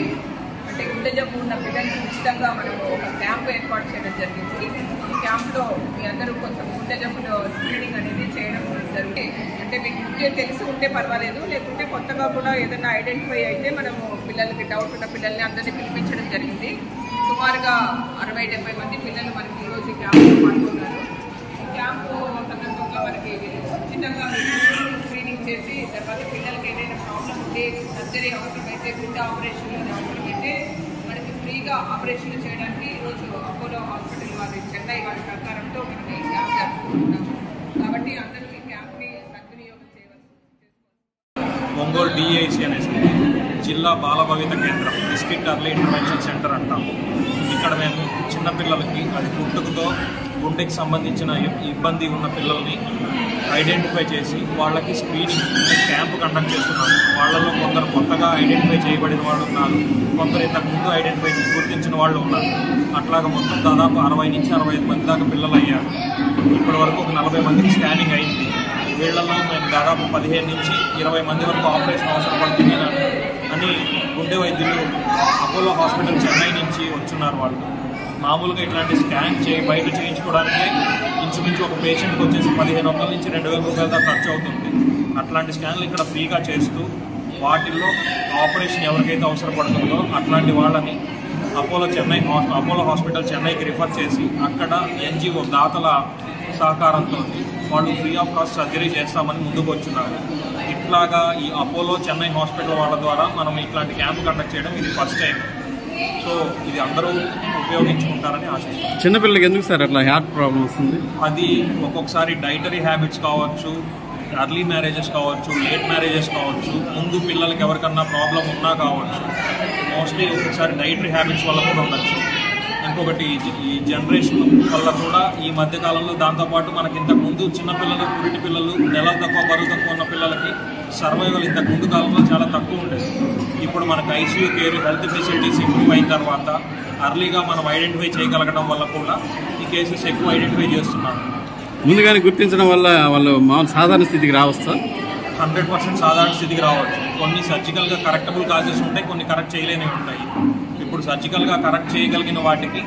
అంటే గుండె జబ్బు ఉన్న పిల్లలకి ఉచితంగా మనము ఒక క్యాంప్ ఏర్పాటు చేయడం జరిగింది. ఈ క్యాంప్లో మీ అందరూ కొంచెం గుండె జబ్బులో స్క్రీనింగ్ అనేది చేయడం జరుగుతుంది. అంటే మీకు ముందే తెలిసి ఉంటే పర్వాలేదు, లేకుంటే కొత్తగా కూడా ఏదైనా ఐడెంటిఫై అయితే మనము పిల్లలకి డౌట్ ఉన్న పిల్లల్ని అందరినీ పిలిపించడం జరిగింది. సుమారుగా 60-70 మంది పిల్లలు మనకి ఈరోజు ఈ క్యాంప్లో పాల్గొన్నారు. ఈ క్యాంపు సందర్భంగా మనకి ఉచితంగా స్క్రీనింగ్ చేసి తర్వాత పిల్లలకి ఏదైనా ప్రాబ్లం ఉంటే సర్జరీ అవసరమైతే గుండె ఆపరేషన్లు అవసరమైతే మనకి ఫ్రీగా ఆపరేషన్లు చేయడానికి ఈరోజు అపోలో హాస్పిటల్ వారి చెన్నై వారి సహకారంతో మనకి ఈ క్యాంప్ జరుపుకుంటున్నాము. కాబట్టి అందరూ ఈ క్యాంప్ని సద్వినియోగం చేయవచ్చు. ఒంగోలు డిఐసి అనేసి జిల్లా బాలభవిత కేంద్రం, డిస్ట్రిక్ట్ అర్లీ ఇంటర్వెన్షన్ సెంటర్ అంటాము. ఇక్కడ మేము చిన్నపిల్లలకి అది పుట్టుకతో గుండెకి సంబంధించిన ఇబ్బంది ఉన్న పిల్లల్ని ఐడెంటిఫై చేసి వాళ్ళకి స్క్రీనింగ్ క్యాంపు కండక్ట్ చేస్తున్నాము. వాళ్ళలో కొందరు కొత్తగా ఐడెంటిఫై చేయబడిన వాళ్ళు ఉన్నారు, కొందరు ఇంతకుముందు ఐడెంటిఫై గుర్తించిన వాళ్ళు ఉన్నారు. అట్లాగా మొత్తం దాదాపు 60 నుంచి 65 మంది దాకా పిల్లలు అయ్యారు. ఇప్పటి వరకు ఒక 40 మందికి స్కానింగ్ అయింది. వీళ్లలో మేము దాదాపు 15 నుంచి 20 మంది వరకు ఆపరేషన్ అవసరం పడుతుంది అని గుండె వైద్యులు అపోలో హాస్పిటల్ చెన్నై నుంచి వచ్చున్నారు. వాళ్ళు మామూలుగా ఇట్లాంటి స్కాన్ బయట చేయించుకోవడానికి ఇంచుమించు ఒక పేషెంట్కి వచ్చేసి 1500 నుంచి 2000 రూపాయల దాకా ఖర్చు అవుతుంది. అట్లాంటి స్కాన్లు ఇక్కడ ఫ్రీగా చేస్తూ వాటిల్లో ఆపరేషన్ ఎవరికైతే అవసరపడుతుందో అట్లాంటి వాళ్ళని అపోలో హాస్పిటల్ చెన్నైకి రిఫర్ చేసి అక్కడ ఎన్జిఓ దాతల సహకారంతో వాళ్ళు ఫ్రీ ఆఫ్ కాస్ట్ సర్జరీ చేస్తామని ముందుకు వచ్చున్నారు. ఇట్లాగా ఈ అపోలో చెన్నై హాస్పిటల్ వాళ్ళ ద్వారా మనం ఇట్లాంటి క్యాంప్ కండక్ట్ చేయడం ఇది ఫస్ట్ టైం. సో ఇది అందరూ ఉపయోగించుకుంటారని ఆశిస్తున్నాం. చిన్నపిల్లలకి ఎందుకు సార్ అట్లా హార్ట్ ప్రాబ్లం వస్తుంది? అది ఒక్కొక్కసారి డైటరీ హ్యాబిట్స్ కావచ్చు, ఎర్లీ మ్యారేజెస్ కావచ్చు, లేట్ మ్యారేజెస్ కావచ్చు, ముందు పిల్లలకి ఎవరికన్నా ప్రాబ్లం ఉన్నా కావచ్చు. మోస్ట్లీ ఒక్కొక్కసారి డైటరీ హ్యాబిట్స్ వల్ల కూడా ఉండొచ్చు. ఇంకొకటి ఈ జనరేషన్ వల్ల కూడా ఈ మధ్యకాలంలో దాంతోపాటు మనకి ఇంతకుముందు చిన్నపిల్లలు, పురిటి పిల్లలు, నెలలు తక్కువ బరువు తక్కువ ఉన్న పిల్లలకి సర్వైవల్ ఇంతకుముందు కాలంలో చాలా తక్కువ ఉండేది. ఇప్పుడు మనకు ICU care, health facilities improve అయిన తర్వాత అర్లీగా మనం ఐడెంటిఫై చేయగలగడం వల్ల కూడా ఈ కేసెస్ ఎక్కువ ఐడెంటిఫై చేస్తున్నాం. ముందుగానే గుర్తించడం వల్ల వాళ్ళు మామూలు సాధారణ స్థితికి రావచ్చా? 100% సాధారణ స్థితికి రావచ్చు. కొన్ని సర్జికల్గా కరెక్టబుల్ కాజెస్ ఉంటాయి, కొన్ని కరెక్ట్ చేయలేనివి ఉంటాయి. ఇప్పుడు సర్జికల్గా కరెక్ట్ చేయగలిగిన వాటికి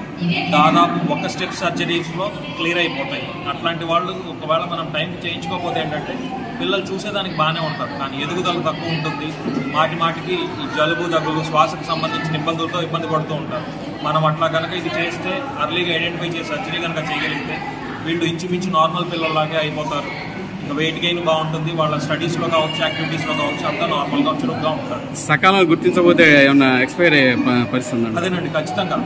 దాదాపు ఒక స్టెప్ సర్జరీస్లో క్లియర్ అయిపోతాయి. అట్లాంటి వాళ్ళు ఒకవేళ మనం టైం చేయించుకోకపోతే ఏంటంటే పిల్లలు చూసేదానికి బాగానే ఉంటారు, కానీ ఎదుగుదల తక్కువ ఉంటుంది. మాటికి ఈ జలుబు, దగ్గులు, శ్వాసకు సంబంధించిన ఇబ్బందులతో ఇబ్బంది పడుతూ ఉంటారు. మనం అట్లా కనుక ఇది చేస్తే అర్లీగా ఐడెంటిఫై చేసి సర్జరీ కనుక చేయగలిగితే వీళ్ళు ఇంచుమించు నార్మల్ పిల్లల్లాగే అయిపోతారు. ఇంకా వెయిట్ గెయిన్ బాగుంటుంది, వాళ్ళ స్టడీస్లో కావచ్చు, యాక్టివిటీస్లో కావచ్చు, అంతా నార్మల్గా చురుగ్గా ఉంటారు. సకాలంలో గుర్తించకపోతే ఏమన్నా ఎక్స్పైర్ అయ్యే పరిస్థితి? అదేనండి, ఖచ్చితంగా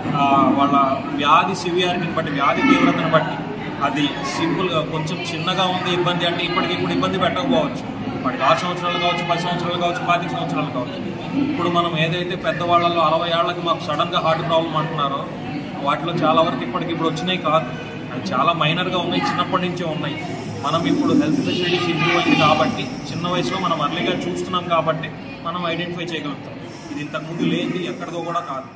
వాళ్ళ వ్యాధి సివియారిటీని బట్టి, వ్యాధి తీవ్రతను బట్టి, అది సింపుల్గా కొంచెం చిన్నగా ఉంది ఇబ్బంది అంటే ఇప్పటికిప్పుడు ఇబ్బంది పెట్టకపోవచ్చు. వాడికి 6 సంవత్సరాలు కావచ్చు, 10 సంవత్సరాలు కావచ్చు, 25 సంవత్సరాలు కావచ్చు. ఇప్పుడు మనం ఏదైతే పెద్దవాళ్ళలో 60 ఏళ్ళకి మాకు సడన్గా హార్ట్ ప్రాబ్లం అంటున్నారో వాటిలో చాలా వరకు ఇప్పటికిప్పుడు వచ్చినాయి కాదు, అవి చాలా మైనర్గా ఉన్నాయి, చిన్నప్పటి నుంచే ఉన్నాయి. మనం ఇప్పుడు హెల్త్ ఫెసిలిటీస్ ఇంప్రూవ్ అయింది కాబట్టి చిన్న వయసులో మనం అర్లీగా చూస్తున్నాం కాబట్టి మనం ఐడెంటిఫై చేయగలుగుతాం. ఇది ఇంతకుముందు లేనిది ఎక్కడిదో కూడా కాదు.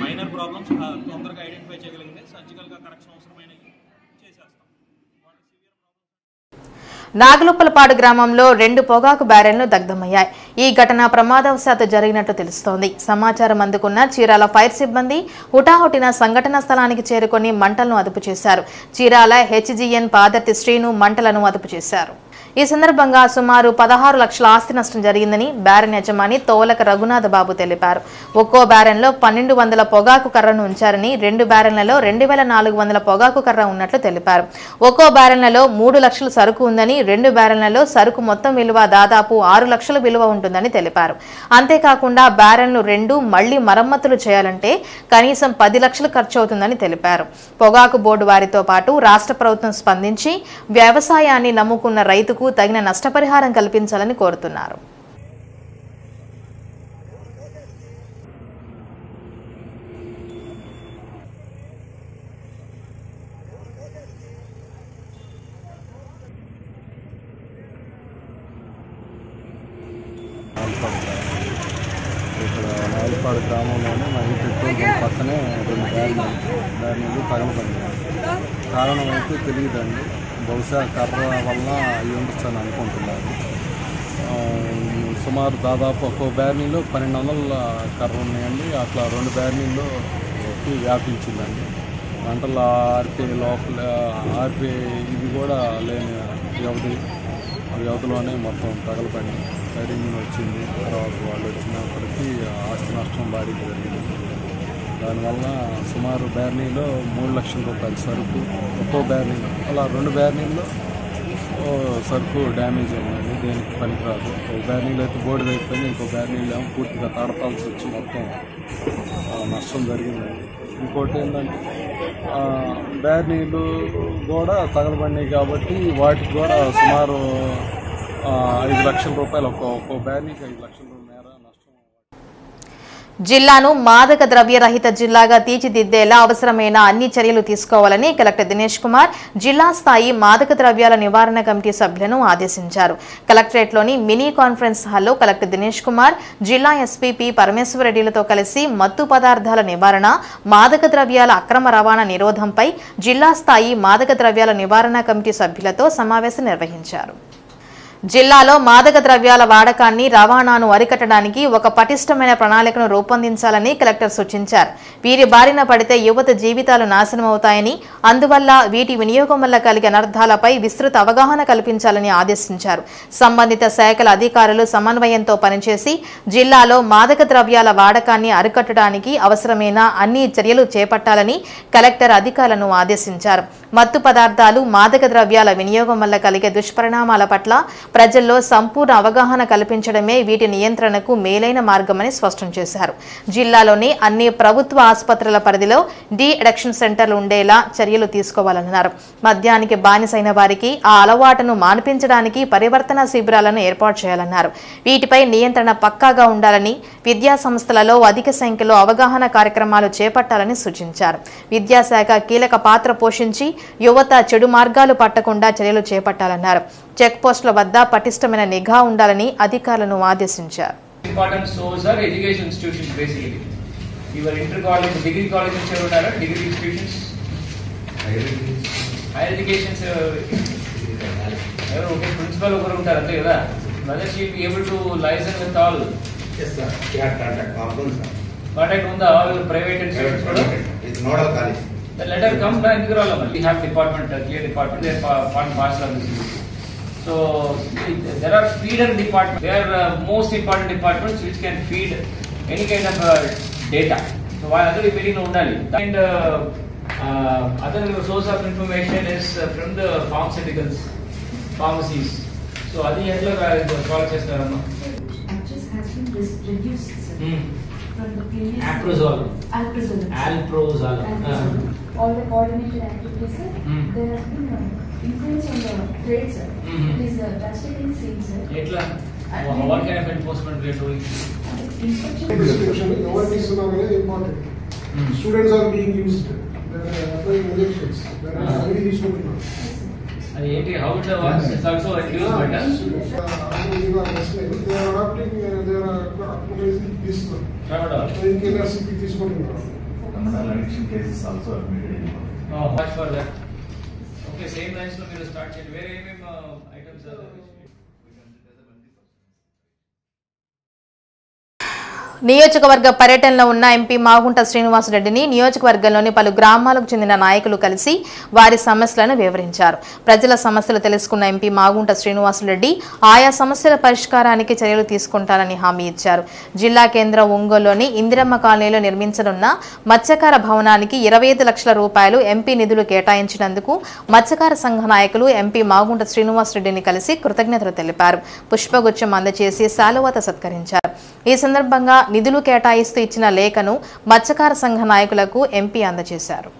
మైనర్ ప్రాబ్లమ్స్ తొందరగా ఐడెంటిఫై చేయగలిగితే సర్జికల్గా కరెక్షన్ అవసరమైనవి చేసేస్తాం. నాగలుప్పలపాడు గ్రామంలో 2 పొగాకు బ్యారెన్లు దగ్ధమయ్యాయి. ఈ ఘటన ప్రమాదవశాత్తు జరిగినట్టు తెలుస్తోంది. సమాచారం అందుకున్న చీరాల ఫైర్ సిబ్బంది హుటాహుటిన సంఘటనా స్థలానికి చేరుకొని మంటలను అదుపు చేశారు. చీరాల హెచ్జిఎన్ పాదర్తి శ్రీను మంటలను అదుపు చేశారు. ఈ సందర్భంగా సుమారు 16 లక్షల ఆస్తి నష్టం జరిగిందని బ్యారెన్ యజమాని తోలక రఘునాథ బాబు తెలిపారు. ఒక్కో బ్యారెన్లో 1200 పొగాకు కర్రను ఉంచారని, 2 బ్యారెన్లలో 2400 పొగాకు కర్ర ఉన్నట్లు తెలిపారు. ఒక్కో బ్యారెన్లలో 3 లక్షల సరుకు ఉందని, 2 బ్యారెన్లలో సరుకు మొత్తం విలువ దాదాపు 6 లక్షల విలువ ఉంటుందని తెలిపారు. అంతేకాకుండా బ్యారెన్లు 2 మళ్లీ మరమ్మతులు చేయాలంటే కనీసం 10 లక్షలు ఖర్చు అవుతుందని తెలిపారు. పొగాకు బోర్డు వారితో పాటు రాష్ట్ర ప్రభుత్వం స్పందించి వ్యవసాయాన్ని నమ్ముకున్న రైతుకు తగిన నష్టపరిహారం కల్పించాలని కోరుతున్నారు. ఇక్కడ నాలుపాడు గ్రామంలోనే మా ఈ పెట్రోల్ బంక్ పక్కనే 2 బ్యారెన్లు తగలబడినాయి. కారణం అయితే తెలియదండి, బహుశా కర్ర వల్ల అయి ఉండొచ్చని అనుకుంటున్నారు. సుమారు దాదాపు ఒక్కో బ్యారెన్లో 1200 కర్ర ఉన్నాయండి. అట్లా 2 బ్యారెన్లో వ్యాపించిందండి. మంటలు ఆర్పే ఇది కూడా లేని వ్యవధిలోనే మొత్తం తగలబడి ఫైర్ ఇంజిన్ వచ్చింది. తర్వాత వాళ్ళు వచ్చినప్పటికీ ఆస్తి నష్టం భారీగా జరిగింది. దానివల్ల సుమారు బ్యారెన్లో 3 లక్షల రూపాయల సరుకు ఒక్కో బ్యారెన్, అలా 2 బ్యారెన్లో సరుకు డ్యామేజ్ అయిందండి. దేనికి పనికిరాదు. ఒక బ్యారెన్లో అయితే బోర్డు అయిపోయింది, ఇంకో బ్యారెన్లో ఏమో పూర్తిగా తాడపాల్సి వచ్చి మొత్తం నష్టం జరిగిందండి. ఇంకోటి ఏంటంటే బ్యారెన్లు కూడా తగలబడినాయి కాబట్టి వాటికి కూడా సుమారు 5 లక్షల రూపాయలు ఒక్కో బ్యారెన్కి 5 లక్షల మేర నష్టం. జిల్లాను మాదక ద్రవ్య రహిత జిల్లాగా తీర్చిదిద్దేలా అవసరమైన అన్ని చర్యలు తీసుకోవాలని కలెక్టర్ దినేష్ కుమార్ జిల్లా స్థాయి మాదక ద్రవ్యాల నివారణ కమిటీ సభ్యులను ఆదేశించారు. కలెక్టరేట్లోని మినీ కాన్ఫరెన్స్ హాల్లో కలెక్టర్ దినేష్ కుమార్ జిల్లా ఎస్పీ పి పరమేశ్వరరెడ్డిలతో కలిసి మత్తు పదార్థాల నివారణ, మాదక ద్రవ్యాల అక్రమ రవాణా నిరోధంపై జిల్లా స్థాయి మాదక ద్రవ్యాల నివారణ కమిటీ సభ్యులతో సమావేశం నిర్వహించారు. జిల్లాలో మాదక ద్రవ్యాల వాడకాన్ని రవాణాను అరికట్టడానికి ఒక పటిష్టమైన ప్రణాళికను రూపొందించాలని కలెక్టర్ సూచించారు. వీరి బారిన పడితే యువత జీవితాలు నాశనమవుతాయని, అందువల్ల వీటి వినియోగం వల్ల కలిగే అనర్థాలపై విస్తృత అవగాహన కల్పించాలని ఆదేశించారు. సంబంధిత శాఖల అధికారులు సమన్వయంతో పనిచేసి జిల్లాలో మాదక ద్రవ్యాల వాడకాన్ని అరికట్టడానికి అవసరమైన అన్ని చర్యలు చేపట్టాలని కలెక్టర్ అధికారులను ఆదేశించారు. మత్తు పదార్థాలు, మాదక ద్రవ్యాల వినియోగం వల్ల కలిగే దుష్పరిణామాల పట్ల ప్రజల్లో సంపూర్ణ అవగాహన కల్పించడమే వీటి నియంత్రణకు మేలైన మార్గమని స్పష్టం చేశారు. జిల్లాలోని అన్ని ప్రభుత్వ ఆసుపత్రుల పరిధిలో డి అడిక్షన్ సెంటర్లు ఉండేలా చర్యలు తీసుకోవాలన్నారు. మద్యానికి బానిసైన వారికి ఆ అలవాటును మాన్పించడానికి పరివర్తన శిబిరాలను ఏర్పాటు చేయాలన్నారు. వీటిపై నియంత్రణ పక్కాగా ఉండాలని, విద్యా సంస్థలలో అధిక సంఖ్యలో అవగాహన కార్యక్రమాలు చేపట్టాలని సూచించారు. విద్యాశాఖ కీలక పాత్ర పోషించి యువత చెడు మార్గాలు పట్టకుండా చర్యలు చేపట్టాలన్నారు. చెక్ పోస్టుల వద్ద పటిష్టమైన నిఘా ఉండాలని అధికారులను ఆదేశించారు. Important source are education institutions basically. Your inter college, degree colleges are degree institutions. Higher education okay, principal over untaru ante kada. Whether she be able to license with all. Yes sir. Contact unda all private institutions kuda. It's not a college. The letter comes by individual. We have department, clear department. They are part parcel of this. So there are feeder departments. They are most important departments which can feed any kind of data. So while other meeting undali. And other source of information is from the pharmaceuticals, pharmacies. So adi etla call chestarama. Actress has been reduced from the previous. Alprozol. Alprozol. All the coordinated activities, sir. There has been influence on the trade, sir. It is drastically seen, sir. Etla. What kind of enforcement we are doing? Prescription, awareness is important. Students are being used. They are applying injections. They are very useful. How it works? It's also reduced better. They are adopting. They are optimizing this one. In KRCP, this one. Addiction cases also admitted. Oh, much for that. Okay, same lines we will start. Where items are there? నియోజకవర్గ పర్యటనలో ఉన్న MP Magunta శ్రీనివాసరెడ్డిని నియోజకవర్గంలోని పలు గ్రామాలకు చెందిన నాయకులు కలిసి వారి సమస్యలను వివరించారు. ప్రజల సమస్యలు తెలుసుకున్న ఎంపీ మాగుంట శ్రీనివాసరెడ్డి ఆయా సమస్యల పరిష్కారానికి చర్యలు తీసుకుంటారని హామీ ఇచ్చారు. జిల్లా కేంద్రం ఒంగోలులోని ఇందిరమ్మ కాలనీలో నిర్మించనున్న మత్స్యకార భవనానికి 25 లక్షల రూపాయలు ఎంపీ నిధులు కేటాయించినందుకు మత్స్యకార సంఘ నాయకులు ఎంపీ మాగుంట శ్రీనివాసరెడ్డిని కలిసి కృతజ్ఞతలు తెలిపారు. పుష్పగుచ్చం అందజేసి శాలువాతో సత్కరించారు. ఈ సందర్భంగా నిధులు కేటాయిస్తూ ఇచ్చిన లేఖను మత్స్యకార సంఘ నాయకులకు ఎంపీ అందజేశారు.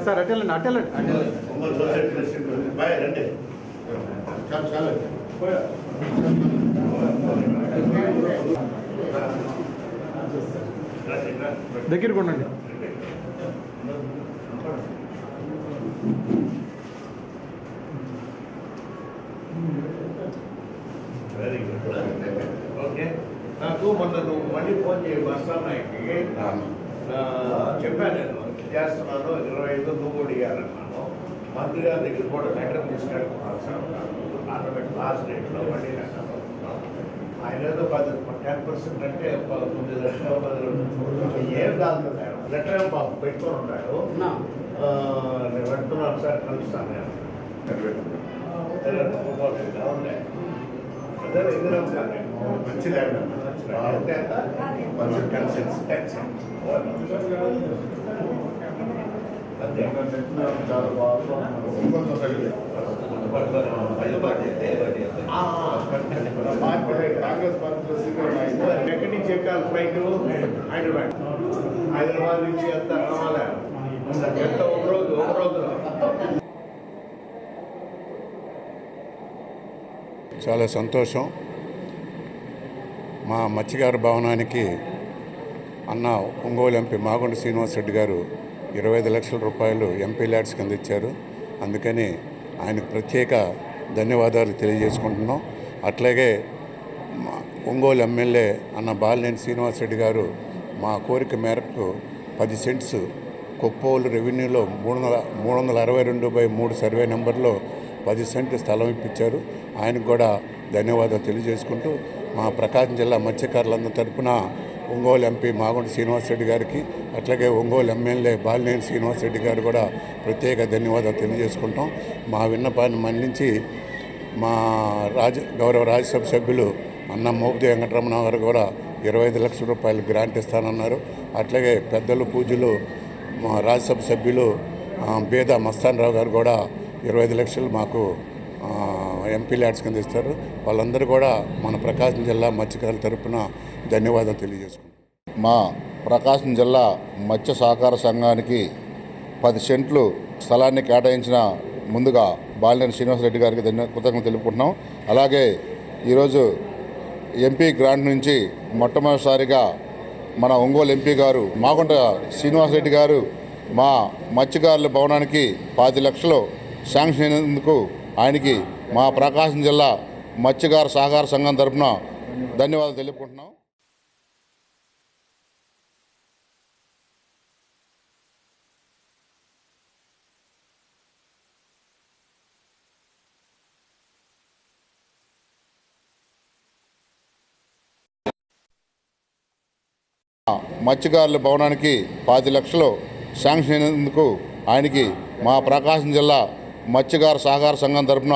సార్ అటెల్లండి అటెల్లండి దగ్గరికి ఉండండి. Very good. ఓకే, నాకు మొన్న నువ్వు మళ్ళీ ఫోన్ చేయి వస్తానాయకి చెప్పాను, నేను చేస్తున్నాను 25 నువ్వు కూడా ఇవ్వాలన్నాను. మంత్రి గారి దగ్గర కూడా లెటర్ తీసుకెళ్తున్నాను సార్. ఆటోమేటిక్ లాస్ట్ డేట్లో మళ్ళీ లెటర్ ఆయన ఏదో 10% అంటే 9 లక్షలు 10 ఏం కాదు. లెటర్ పెట్టుకొని ఉంటాడు. నేను పెడుతున్నాను సార్, కలుస్తాను నేను. మంచి ల్యాండ్ కాంగ్రెస్ పార్టీలో ఎక్కడి నుంచి ఎక్కాలి ఫ్లైట్ హైదరాబాద్ నుంచి ఎంత రావాలా ఎంత ఒక రోజు చాలా సంతోషం. మా మత్స్యకార భవనానికి అన్న ఒంగోలు ఎంపీ మాగుంట శ్రీనివాసరెడ్డి గారు 25 లక్షల రూపాయలు ఎంపీ ల్యాడ్స్ కింద ఇచ్చారు. అందుకని ఆయనకు ప్రత్యేక ధన్యవాదాలు తెలియజేసుకుంటున్నాం. అట్లాగే ఒంగోలు ఎమ్మెల్యే అన్న బాలినేని శ్రీనివాసరెడ్డి గారు మా కోరిక మేరకు 10 సెంట్స్ కొప్పోలు రెవెన్యూలో 362/3 సర్వే నెంబర్లో 10 సెంట్లు స్థలం ఇప్పించారు. ఆయనకు కూడా ధన్యవాదాలు తెలియజేసుకుంటూ మా ప్రకాశం జిల్లా మత్స్యకారులందరి తరఫున ఒంగోలు ఎంపీ మాగుంట శ్రీనివాసరెడ్డి గారికి అట్లాగే ఒంగోలు ఎమ్మెల్యే బాలినేని శ్రీనివాసరెడ్డి గారు కూడా ప్రత్యేక ధన్యవాదాలు తెలియజేసుకుంటాం. మా విన్నపాన్ని మన్నించి మా గౌరవ రాజ్యసభ సభ్యులు అన్న మోపిదేవి వెంకటరమణ గారు కూడా 25 లక్షల రూపాయలు గ్రాంట్ ఇస్తానన్నారు. అట్లాగే పెద్దలు పూజలు మా రాజ్యసభ సభ్యులు బేద మస్తాన్ రావు గారు కూడా 25 లక్షలు మాకు ఎంపీ ల్యాడ్స్ కింద ఇస్తారు. వాళ్ళందరూ కూడా మన ప్రకాశం జిల్లా మత్స్యకారుల తరఫున ధన్యవాదాలు తెలియజేసుకుంటాం. మా ప్రకాశం జిల్లా మత్స్య సహకార సంఘానికి 10 సెంట్లు స్థలాన్ని కేటాయించిన ముందుగా బాలినేని శ్రీనివాసరెడ్డి గారికి కృతజ్ఞతలు తెలుపుకుంటున్నాం. అలాగే ఈరోజు ఎంపీ గ్రాంట్ నుంచి మొట్టమొదటిసారిగా మన ఒంగోలు ఎంపీ గారు మాగుంట శ్రీనివాసరెడ్డి గారు మా మత్స్యకారుల భవనానికి 10 లక్షలు శాంక్షన్ అయినందుకు ఆయనకి మా ప్రకాశం జిల్లా మత్స్యకార సహకార సంఘం తరఫున ధన్యవాదాలు తెలుపుకుంటున్నాం. మత్స్యకారుల భవనానికి 10 లక్షలు శాంక్షన్ అయినందుకు ఆయనకి మా ప్రకాశం జిల్లా మత్స్యకార సహకార సంఘం తరఫున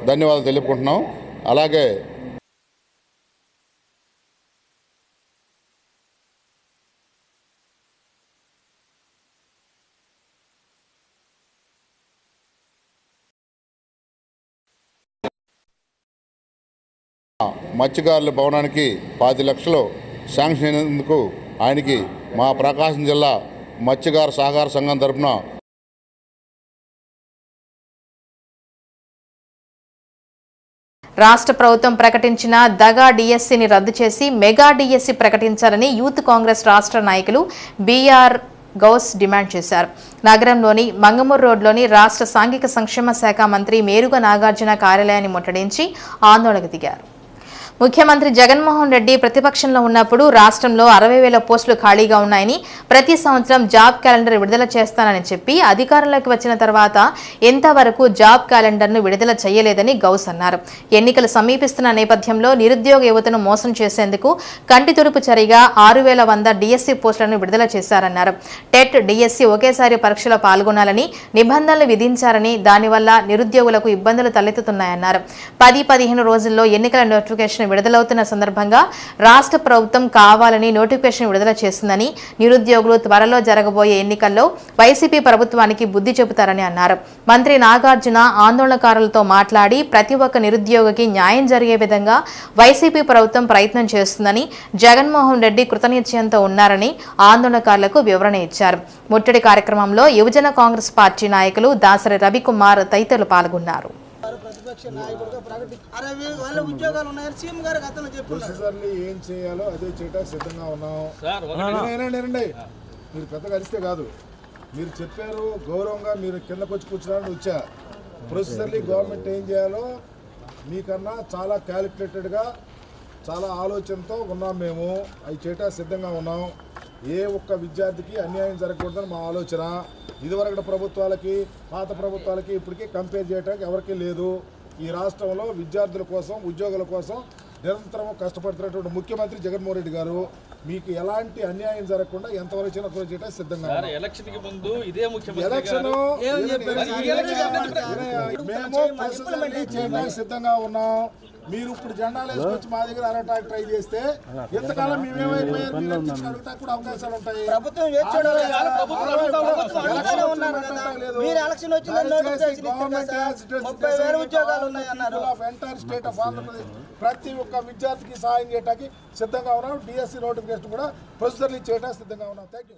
ధన్యవాదాలు తెలుపుకుంటున్నాం. అలాగే మత్స్యకారుల భవనానికి 10 లక్షలు శాంక్షన్ అయినందుకు ఆయనకి మా ప్రకాశం జిల్లా మత్స్యకార సహకార సంఘం తరఫున రాష్ట్ర ప్రభుత్వం ప్రకటించిన దగా డిఎస్సిని రద్దు చేసి మెగా డిఎస్సి ప్రకటించాలని యూత్ కాంగ్రెస్ రాష్ట్ర నాయకులు బీఆర్ గౌస్ డిమాండ్ చేశారు. నగరంలోని మంగమూరు రోడ్లోని రాష్ట్ర సాంఘిక సంక్షేమ శాఖ మంత్రి మేరుగ నాగార్జున కార్యాలయాన్ని ముట్టడించి ఆందోళనకు దిగారు. ముఖ్యమంత్రి జగన్మోహన్ రెడ్డి ప్రతిపక్షంలో ఉన్నప్పుడు రాష్ట్రంలో 60,000 పోస్టులు ఖాళీగా ఉన్నాయని, ప్రతి సంవత్సరం జాబ్ క్యాలెండర్ విడుదల చేస్తానని చెప్పి అధికారంలోకి వచ్చిన తర్వాత ఎంతవరకు జాబ్ క్యాలెండర్ను విడుదల చేయలేదని గౌస్ అన్నారు. ఎన్నికలు సమీపిస్తున్న నేపథ్యంలో నిరుద్యోగ యువతను మోసం చేసేందుకు కంటి తుడుపు చర్యగా 6,100 డిఎస్సి పోస్టులను విడుదల చేశారన్నారు. టెట్, డిఎస్సి ఒకేసారి పరీక్షలో పాల్గొనాలని నిబంధనలు విధించారని, దానివల్ల నిరుద్యోగులకు ఇబ్బందులు తలెత్తుతున్నాయన్నారు. 10-15 రోజుల్లో ఎన్నికల నోటిఫికేషన్ విడుదలవుతున్న సందర్భంగా రాష్ట్ర ప్రభుత్వం కావాలని నోటిఫికేషన్ విడుదల చేసిందని, నిరుద్యోగులు త్వరలో జరగబోయే ఎన్నికల్లో వైసీపీ ప్రభుత్వానికి బుద్ధి చెబుతారని అన్నారు. మంత్రి నాగార్జున ఆందోళనకారులతో మాట్లాడి ప్రతి ఒక్క నిరుద్యోగికి న్యాయం జరిగే విధంగా వైసీపీ ప్రభుత్వం ప్రయత్నం చేస్తుందని, జగన్మోహన్ రెడ్డి కృతనిశ్చయంతో ఉన్నారని ఆందోళనకారులకు వివరణ ఇచ్చారు. ముట్టడి కార్యక్రమంలో యువజన కాంగ్రెస్ పార్టీ నాయకులు దాసరి రవికుమార్ తదితరులు పాల్గొన్నారు. ఏం చేయాలో అదే చేయడానికి సిద్ధంగా ఉన్నాం. మీరు పెద్దగా అరిస్తే కాదు, మీరు చెప్పారు గౌరవంగా, మీరు కిందకు వచ్చి కూర్చోడానికి వచ్చా. ప్రొసెసర్లీ గవర్నమెంట్ ఏం చేయాలో మీకన్నా చాలా క్యాలిక్యులేటెడ్గా, చాలా ఆలోచనతో ఉన్నాం. మేము అవి చేయడానికి సిద్ధంగా ఉన్నాం. ఏ ఒక్క విద్యార్థికి అన్యాయం జరగకూడదని మా ఆలోచన. ఇదివరకు ప్రభుత్వాలకి, పాత ప్రభుత్వాలకి ఇప్పటికీ కంపేర్ చేయడానికి ఎవరికీ లేదు. ఈ రాష్ట్రంలో విద్యార్థుల కోసం, ఉద్యోగుల కోసం నిరంతరం కష్టపడుతున్నటువంటి ముఖ్యమంత్రి జగన్మోహన్ రెడ్డి గారు మీకు ఎలాంటి అన్యాయం జరగకుండా ఎంతవరకు చేయడానికి సిద్ధంగా సిద్ధంగా ఉన్నాం. మీరు ఇప్పుడు జెండాలు వేసుకొచ్చి మా దగ్గర అరటాక్ ట్రై చేస్తే ఎంతకాలం మేమేమైపోయారు మీరు వచ్చి అడుగుతా కూడా అవకాశాలు ఉంటాయి. ప్రభుత్వం ఎంటైర్ స్టేట్ ఆఫ్ ఆంధ్రప్రదేశ్ ప్రతి ఒక్క విద్యార్థికి సహాయం చేయడానికి సిద్ధంగా ఉన్నాం. డిఎస్సి నోటిఫికేషన్ కూడా ప్రొసీజర్లు చేయడానికి సిద్ధంగా ఉన్నాం. Thank you.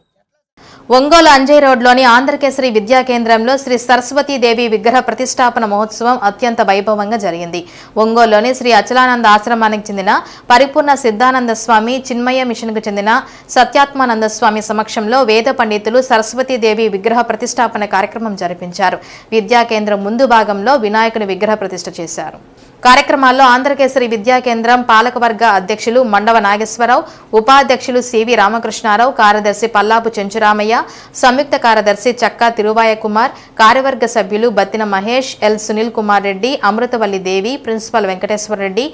ఒంగోలు అంజయ్ రోడ్లోని ఆంధ్రకేసరి విద్యా కేంద్రంలో శ్రీ సరస్వతీదేవి విగ్రహ ప్రతిష్టాపన మహోత్సవం అత్యంత వైభవంగా జరిగింది. ఒంగోలులోని శ్రీ అచలానంద ఆశ్రమానికి చెందిన పరిపూర్ణ సిద్ధానంద స్వామి, చిన్మయ మిషన్కు చెందిన సత్యాత్మానంద స్వామి సమక్షంలో వేద పండితులు సరస్వతీదేవి విగ్రహ ప్రతిష్టాపన కార్యక్రమం జరిపించారు. విద్యా కేంద్రం ముందు భాగంలో వినాయకుని విగ్రహ ప్రతిష్ఠ చేశారు. కార్యక్రమాల్లో ఆంధ్రకేసరి విద్యా కేంద్రం పాలకవర్గ అధ్యక్షులు మండవ నాగేశ్వరరావు, ఉపాధ్యక్షులు సివి రామకృష్ణారావు, కార్యదర్శి పల్లాపు చెంచురామయ్య, సంయుక్త కార్యదర్శి చక్కా తిరువాయ కుమార్, కార్యవర్గ సభ్యులు బత్తిన మహేష్, ఎల్ సునీల్ కుమార్ రెడ్డి, అమృతవల్లి దేవి, ప్రిన్సిపల్ వెంకటేశ్వర రెడ్డి,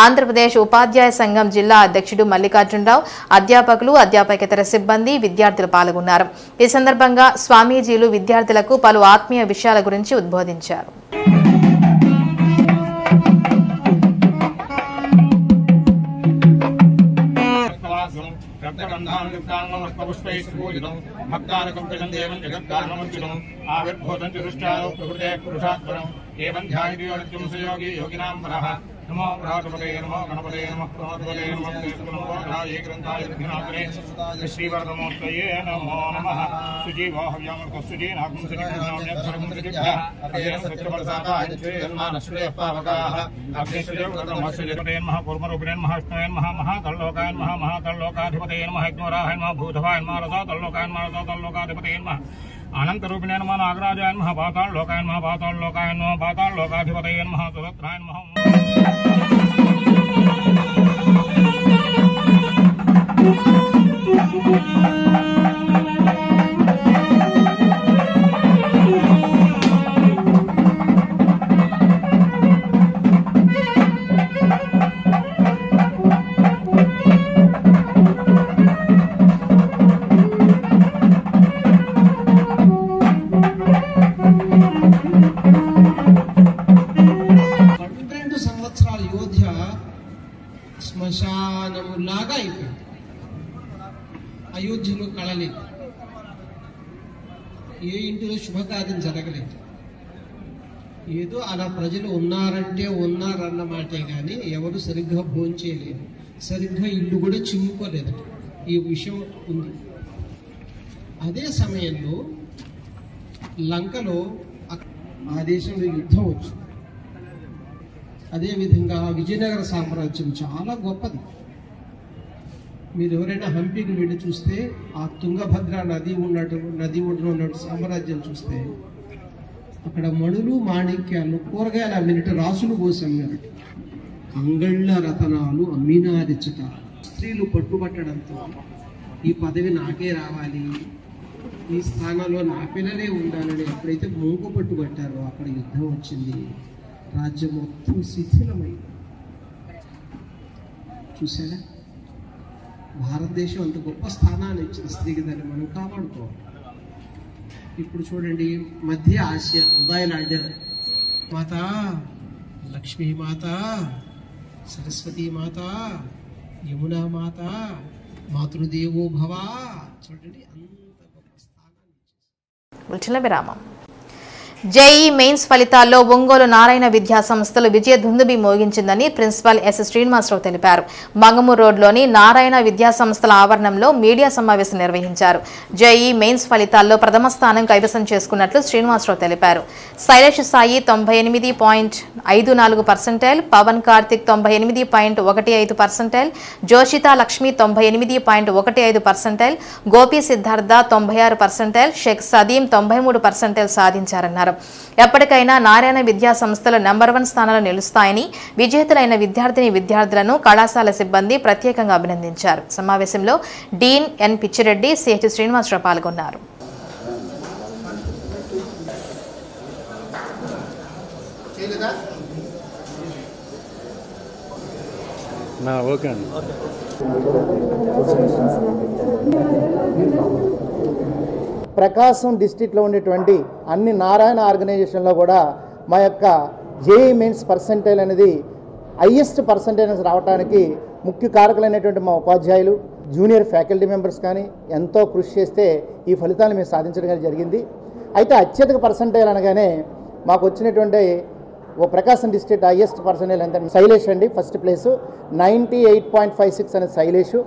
ఆంధ్రప్రదేశ్ ఉపాధ్యాయ సంఘం జిల్లా అధ్యక్షుడు మల్లికార్జునరావు, అధ్యాపకులు, అధ్యాపకేతర సిబ్బంది, విద్యార్థులు పాల్గొన్నారు. ఈ సందర్భంగా స్వామీజీలు విద్యార్థులకు పలు ఆత్మీయ విషయాల గురించి ఉద్బోధించారు. नमो बृहस्पतये नमो गणपतये नमः प्रमोदये नमः नमो ग्रहाय ग्रंथाय विघ्नात्मने श्रीवरदमूर्तये नमो नमः सुजीवो हव्यामर्कसुजीनागं सुजीनाम्यक्षरमुद्रिभ्यः अजेन सत्रवरसाताय श्रीमानश्रेयपावकाः अग्निश्रेयवरदमस्ये नमः पूर्वरूपिणे नमः अष्टये नमः महातल्लोकाय नमः महातल्लोकाधिपतये नमः इग्नोराय नमः भूतवाय नमः रसातल्लोकाय नमः रसातल्लोकाधिपतये नमः अनंतरूपिणे नमः नागराजाय नमः पाताळलोकाय नमः पाताळलोकाय नमः पाताळलोकाधिपतये नमः सुरत्राय नमः శ్మశానములాగా అయిపోయింది. అయోధ్యలో కళలేదు, ఏ ఇంటిలో శుభకార్యం జరగలేదు. ఏదో అలా ప్రజలు ఉన్నారంటే ఉన్నారన్నమాటే కానీ ఎవరు సరిగ్గా భోంచేయలేదు, సరిగ్గా ఇల్లు కూడా చిమ్ముకోలేదు. ఈ విషయం ఉంది. అదే సమయంలో లంకలో ఆ దేశంలో యుద్ధం వచ్చింది. అదేవిధంగా విజయనగర సామ్రాజ్యం చాలా గొప్పది. మీరు ఎవరైనా హంపీకి వెళ్ళి చూస్తే ఆ తుంగభద్ర నది ఒడ్డున ఉన్నట్టు సామ్రాజ్యం చూస్తే అక్కడ మణులు, మాణిక్యాలు, కూరగాయలు అమ్మినట్టు, రాసులు పోసి అమ్మినట్టు, అంగళ్ళ రతనాలు అమ్మినారిచట. స్త్రీలు పట్టుబట్టడంతో ఈ పదవి నాకే రావాలి, ఈ స్థానంలో నా పిల్లలే ఉండాలని ఎప్పుడైతే మూక పట్టుబట్టారో అక్కడ యుద్ధం వచ్చింది. రాజ్యం మొత్తం శిథిలమైంది. చూసారా, భారతదేశం అంత గొప్ప స్థానాన్ని ఇచ్చిన స్త్రీకి దాన్ని మనం కాపాడుకోవాలి. ఇప్పుడు చూడండి, మధ్య ఆసియా ఉదాయిలు ఆడారు. మాత లక్ష్మీమాత, సరస్వతీ మాత, యమునా మాత, మాతృదేవో భవ. చూడండి, అంత గొప్ప స్థానాన్ని. విరామం. జేఈ మెయిన్స్ ఫలితాల్లో ఒంగోలు నారాయణ విద్యా సంస్థలు విజయ దుందుబి మోగించిందని ప్రిన్సిపల్ ఎస్ శ్రీనివాసరావు తెలిపారు. మంగమూరు రోడ్లోని నారాయణ విద్యా సంస్థల ఆవరణంలో మీడియా సమావేశం నిర్వహించారు. జేఈ మెయిన్స్ ఫలితాల్లో ప్రథమ స్థానం కైవసం చేసుకున్నట్లు శ్రీనివాసరావు తెలిపారు. శైలేష్ సాయి 98.54%, పవన్ కార్తిక్ 98.15%, జోషితా లక్ష్మి 98.15%, గోపి సిద్ధార్థ 96%, షేక్ సదీం 93% సాధించారన్నారు. ఎప్పటికైనా నారాయణ విద్యా సంస్థలు నెంబర్ 1 స్థానంలో నిలుస్తాయని విజేతలైన విద్యార్థులను కళాశాల సిబ్బంది ప్రత్యేకంగా అభినందించారు. సమావేశంలో డీన్ ఎన్ పిచ్చిరెడ్డి, సిహెచ్ శ్రీనివాసరావు పాల్గొన్నారు. ప్రకాశం డిస్ట్రిక్ట్లో ఉండేటువంటి అన్ని నారాయణ ఆర్గనైజేషన్లో కూడా మా యొక్క జేఈ మెయిన్స్ పర్సెంటైల్ అనేది హైయెస్ట్ పర్సంటేజెస్ రావడానికి ముఖ్య కారకులైనటువంటి మా ఉపాధ్యాయులు, జూనియర్ ఫ్యాకల్టీ మెంబర్స్ కానీ ఎంతో కృషి చేస్తే ఈ ఫలితాలు మేము సాధించడం జరిగింది. అయితే అత్యధిక పర్సంటేజ్ అనగానే మాకు వచ్చినటువంటి ప్రకాశం డిస్ట్రిక్ట్ హైయెస్ట్ పర్సంటేజ్ ఎంత శైలేష్ అండి. ఫస్ట్ ప్లేసు 98.56 అనేది శైలేష్.